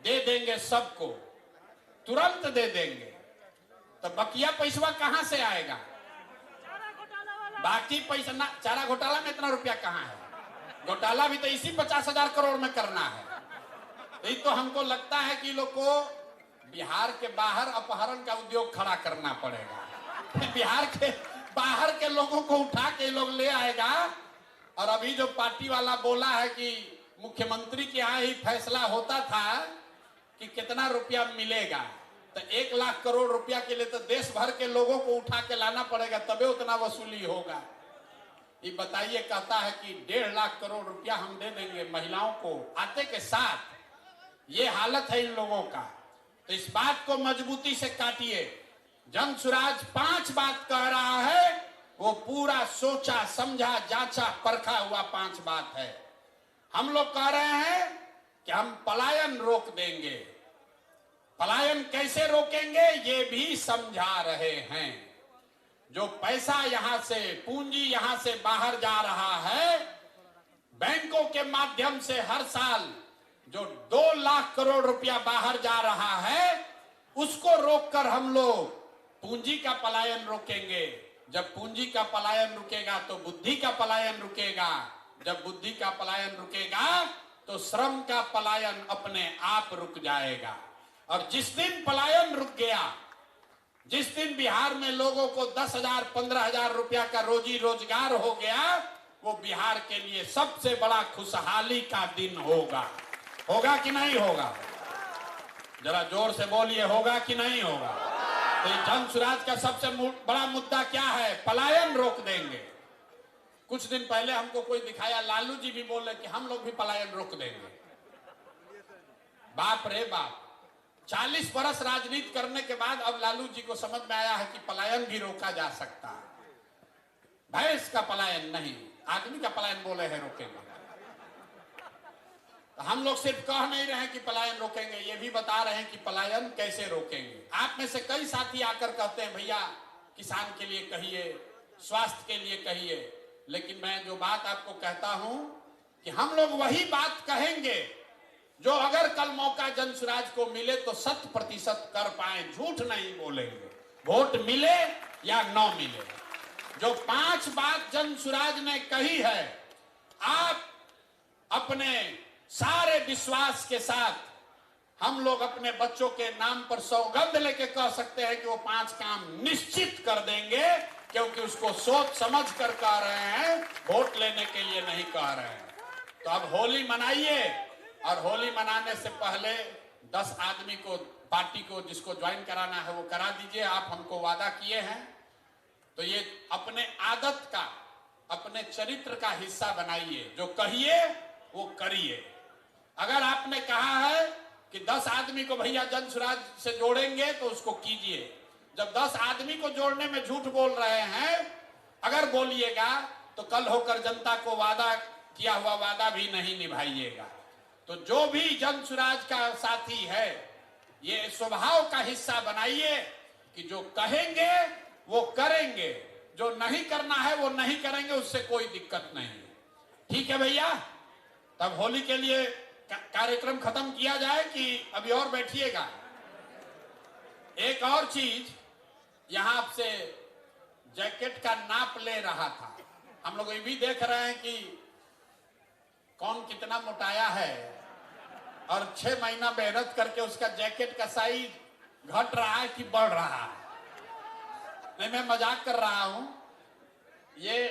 दे देंगे सबको, तुरंत दे देंगे। तो बकिया पैसा कहां से आएगा? बाकी पैसा ना, चारा घोटाला में इतना रुपया कहां है? घोटाला भी तो इसी 50,000 करोड़ में करना है। तो तो हमको लगता है कि लोग को बिहार के बाहर अपहरण का उद्योग खड़ा करना पड़ेगा। बिहार के बाहर के लोगों को उठा के लोग ले आएगा। और अभी जो पार्टी वाला बोला है कि मुख्यमंत्री के यहाँ ही फैसला होता था कि कितना रुपया मिलेगा, तो 1 लाख करोड़ रुपया के लिए तो देश भर के लोगों को उठा के लाना पड़ेगा, तबे उतना वसूली होगा। ये बताइए, कहता है कि 1.5 लाख करोड़ रुपया हम दे देंगे महिलाओं को आते के साथ। ये हालत है इन लोगों का। तो इस बात को मजबूती से काटिए। जनसुराज 5 बात कह रहा है, वो पूरा सोचा समझा जांचा परखा हुआ 5 बात है। हम लोग कह रहे हैं कि हम पलायन रोक देंगे। पलायन कैसे रोकेंगे ये भी समझा रहे हैं। जो पैसा यहां से, पूंजी यहां से बाहर जा रहा है, बैंकों के माध्यम से हर साल जो 2 लाख करोड़ रुपया बाहर जा रहा है, उसको रोककर हम लोग पूंजी का पलायन रोकेंगे। जब पूंजी का पलायन रुकेगा तो बुद्धि का पलायन रुकेगा। जब बुद्धि का पलायन रुकेगा तो श्रम का पलायन अपने आप रुक जाएगा। और जिस दिन पलायन रुक गया, जिस दिन बिहार में लोगों को 10,000 15,000 रुपया का रोजी रोजगार हो गया, वो बिहार के लिए सबसे बड़ा खुशहाली का दिन होगा। होगा कि नहीं होगा? जरा जोर से बोलिए, होगा कि नहीं होगा? तो जनसुराज का सबसे बड़ा मुद्दा क्या है? पलायन रोक देंगे। कुछ दिन पहले हमको कोई दिखाया, लालू जी भी बोले कि हम लोग भी पलायन रोक देंगे। बाप रे बाप, 40 बरस राजनीति करने के बाद अब लालू जी को समझ में आया है कि पलायन भी रोका जा सकता है। भैंस का पलायन नहीं, आदमी का पलायन बोले हैं रोकेंगे। तो हम लोग सिर्फ कह नहीं रहे हैं कि पलायन रोकेंगे, ये भी बता रहे हैं कि पलायन कैसे रोकेंगे। आप में से कई साथी आकर कहते हैं भैया किसान के लिए कहिए, स्वास्थ्य के लिए कहिए, लेकिन मैं जो बात आपको कहता हूं कि हम लोग वही बात कहेंगे जो अगर कल मौका जनसुराज को मिले तो 100% कर पाए, झूठ नहीं बोलेंगे। वोट मिले या न मिले, जो 5 बात जनसुराज ने कही है, आप अपने सारे विश्वास के साथ हम लोग अपने बच्चों के नाम पर सौगंध लेके कह सकते हैं कि वो 5 काम निश्चित कर देंगे, क्योंकि उसको सोच समझ कर कह रहे हैं, वोट लेने के लिए नहीं कह रहे हैं। तो अब होली मनाइए, और होली मनाने से पहले 10 आदमी को, पार्टी को जिसको ज्वाइन कराना है वो करा दीजिए। आप हमको वादा किए हैं, तो ये अपने आदत का, अपने चरित्र का हिस्सा बनाइए। जो कहिए वो करिए। अगर आपने कहा है कि 10 आदमी को भैया जनसुराज से जोड़ेंगे तो उसको कीजिए। जब 10 आदमी को जोड़ने में झूठ बोल रहे हैं, अगर बोलिएगा तो कल होकर जनता को वादा किया हुआ वादा भी नहीं निभाइएगा। तो जो भी जनसुराज का साथी है, ये स्वभाव का हिस्सा बनाइए कि जो कहेंगे वो करेंगे, जो नहीं करना है वो नहीं करेंगे, उससे कोई दिक्कत नहीं। ठीक है भैया? तब होली के लिए कार्यक्रम खत्म किया जाए कि अभी और बैठिएगा? एक और चीज, यहां आपसे जैकेट का नाप ले रहा था। हम लोग ये भी देख रहे हैं कि कौन कितना मोटाया है, और 6 महीना मेहनत करके उसका जैकेट का साइज घट रहा है कि बढ़ रहा है। नहीं, मैं मजाक कर रहा हूं। ये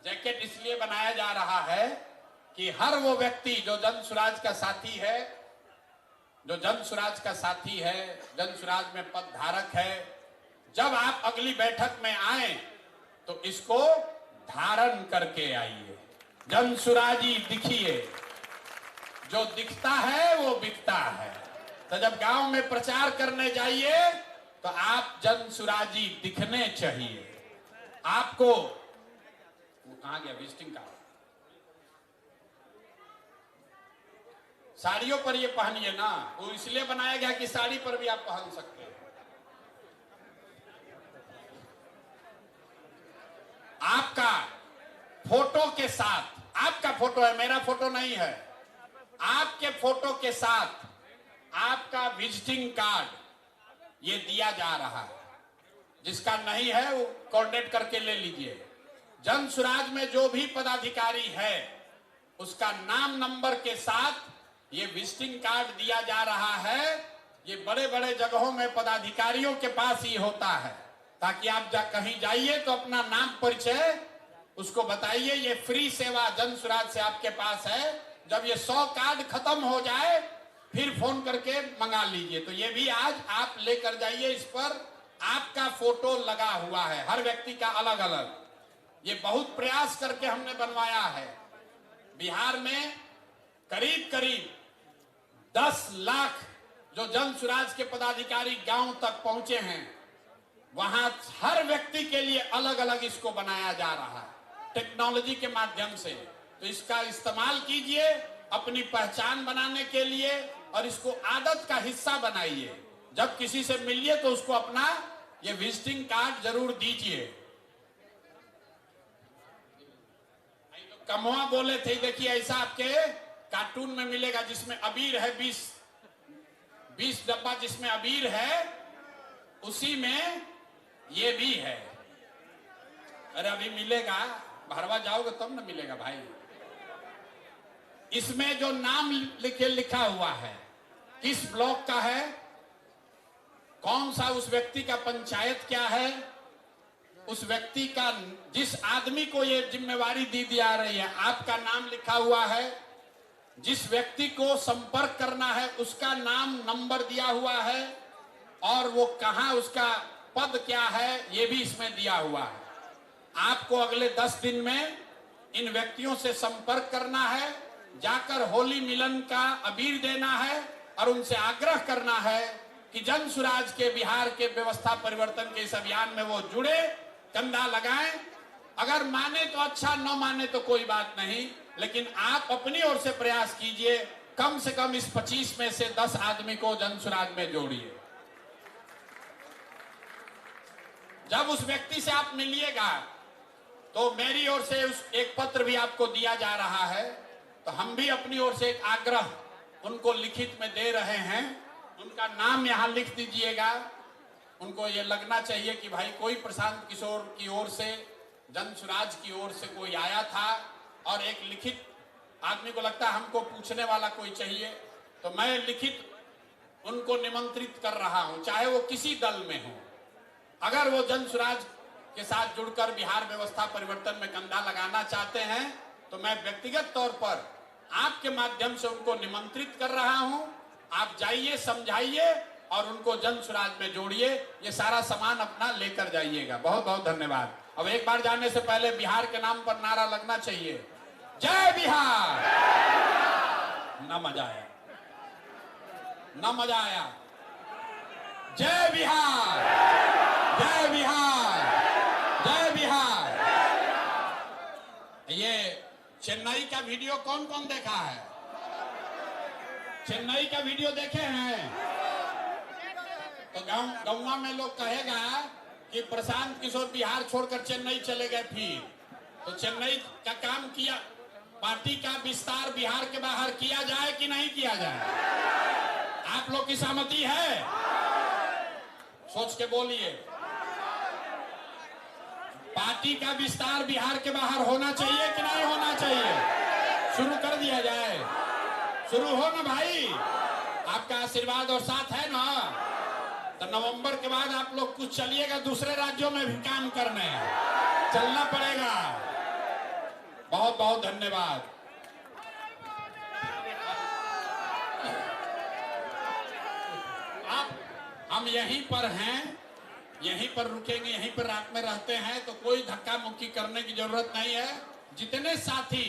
जैकेट इसलिए बनाया जा रहा है कि हर वो व्यक्ति जो जनसुराज का साथी है, जो जनसुराज का साथी है, जनसुराज में पद धारक है, जब आप अगली बैठक में आए तो इसको धारण करके आइए। जनसुराजी दिखिए, जो दिखता है वो बिकता है। तो जब गांव में प्रचार करने जाइए तो आप जनसुराजी दिखने चाहिए। आपको वो कहां गया विजिटिंग कार्ड? साड़ियों पर ये पहनिए ना, वो इसलिए बनाया गया कि साड़ी पर भी आप पहन सकते हैं। आपका फोटो के साथ आपका फोटो है, मेरा फोटो नहीं है। आपके फोटो के साथ आपका विजिटिंग कार्ड ये दिया जा रहा है। जिसका नहीं है वो कोऑर्डिनेट करके ले लीजिए। जन सुराज में जो भी पदाधिकारी है उसका नाम नंबर के साथ ये विजिटिंग कार्ड दिया जा रहा है। ये बड़े बड़े जगहों में पदाधिकारियों के पास ही होता है, ताकि आप कहीं जाइए तो अपना नाम परिचय उसको बताइए। ये फ्री सेवा जन सुराज से आपके पास है। जब ये 100 कार्ड खत्म हो जाए फिर फोन करके मंगा लीजिए। तो ये भी आज आप लेकर जाइए। इस पर आपका फोटो लगा हुआ है, हर व्यक्ति का अलग अलग। ये बहुत प्रयास करके हमने बनवाया है। बिहार में करीब करीब 10 लाख जो जन सुराज के पदाधिकारी गांव तक पहुंचे हैं, वहां हर व्यक्ति के लिए अलग अलग इसको बनाया जा रहा है टेक्नोलॉजी के माध्यम से। तो इसका इस्तेमाल कीजिए अपनी पहचान बनाने के लिए और इसको आदत का हिस्सा बनाइए। जब किसी से मिलिए तो उसको अपना ये विजिटिंग कार्ड जरूर दीजिए। कमवा बोले थे, देखिए ऐसा आपके कार्टून में मिलेगा जिसमें अबीर है, 20 डब्बा जिसमें अबीर है उसी में ये भी है। अरे अभी मिलेगा, भरवा जाओगे तब ना मिलेगा भाई। इसमें जो नाम लिखा हुआ है, किस ब्लॉक का है, कौन सा उस व्यक्ति का पंचायत क्या है, उस व्यक्ति का जिस आदमी को ये जिम्मेवारी दी जा रही है आपका नाम लिखा हुआ है। जिस व्यक्ति को संपर्क करना है उसका नाम नंबर दिया हुआ है और वो कहां उसका पद क्या है ये भी इसमें दिया हुआ है। आपको अगले 10 दिन में इन व्यक्तियों से संपर्क करना है, जाकर होली मिलन का अबीर देना है और उनसे आग्रह करना है कि जन सुराज के बिहार के व्यवस्था परिवर्तन के इस अभियान में वो जुड़े, कंधा लगाएं। अगर माने तो अच्छा, न माने तो कोई बात नहीं, लेकिन आप अपनी ओर से प्रयास कीजिए। कम से कम इस 25 में से 10 आदमी को जन सुराज में जोड़िए। जब उस व्यक्ति से आप मिलिएगा तो मेरी ओर से उस एक पत्र भी आपको दिया जा रहा है। तो हम भी अपनी ओर से एक आग्रह उनको लिखित में दे रहे हैं। उनका नाम यहाँ लिख दीजिएगा। उनको ये लगना चाहिए कि भाई कोई प्रशांत किशोर की ओर से, जन सुराज की ओर से कोई आया था और एक लिखित आदमी को लगता है हमको पूछने वाला कोई चाहिए, तो मैं लिखित उनको निमंत्रित कर रहा हूं, चाहे वो किसी दल में हो। अगर वो जन सुराज के साथ जुड़कर बिहार व्यवस्था परिवर्तन में कंधा लगाना चाहते हैं तो मैं व्यक्तिगत तौर पर आपके माध्यम से उनको निमंत्रित कर रहा हूं। आप जाइए, समझाइए और उनको जन सुराज में जोड़िए। ये सारा सामान अपना लेकर जाइएगा। बहुत बहुत धन्यवाद। अब एक बार जाने से पहले बिहार के नाम पर नारा लगना चाहिए, जय बिहार। ना मजा आया, ना मजा आया। जय बिहार, जय बिहार, जय बिहार। ये चेन्नई का वीडियो कौन कौन देखा है? चेन्नई का वीडियो देखे हैं? तो गौवा में लोग कहेगा कि प्रशांत किशोर बिहार छोड़कर चेन्नई चले गए। फिर तो चेन्नई का काम किया, पार्टी का विस्तार बिहार के बाहर किया जाए कि नहीं किया जाए? आप लोग की सहमति है? सोच के बोलिए। पार्टी का विस्तार बिहार के बाहर होना चाहिए कि नहीं होना चाहिए? शुरू कर दिया जाए। शुरू हो ना भाई, आपका आशीर्वाद और साथ है ना। तो नवंबर के बाद आप लोग कुछ चलिएगा दूसरे राज्यों में भी काम करने, चलना पड़ेगा। बहुत बहुत धन्यवाद। हम यहीं पर हैं, यहीं पर रुकेंगे, यहीं पर रात में रहते हैं, तो कोई धक्का मुक्की करने की जरूरत नहीं है। जितने साथी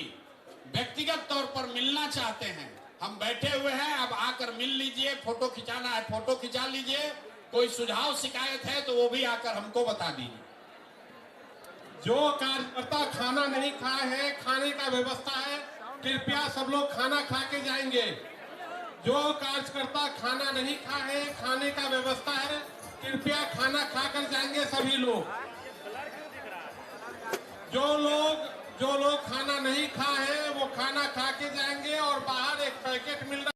व्यक्तिगत तौर पर मिलना चाहते हैं, हम बैठे हुए हैं, अब आकर मिल लीजिए। फोटो खिंचाना है फोटो खिंचा लीजिए। कोई सुझाव शिकायत है तो वो भी आकर हमको बता दीजिए। जो कार्यकर्ता खाना नहीं खाए हैं, खाने का व्यवस्था है, कृपया सब लोग खाना खा के जाएंगे। जो कार्यकर्ता खाना नहीं खाए हैं, खाने का व्यवस्था है, कृपया खाना खाकर जाएंगे सभी लोग। जो लोग जो लोग खाना नहीं खाए हैं वो खाना खा के जाएंगे और बाहर एक पैकेट मिल रहा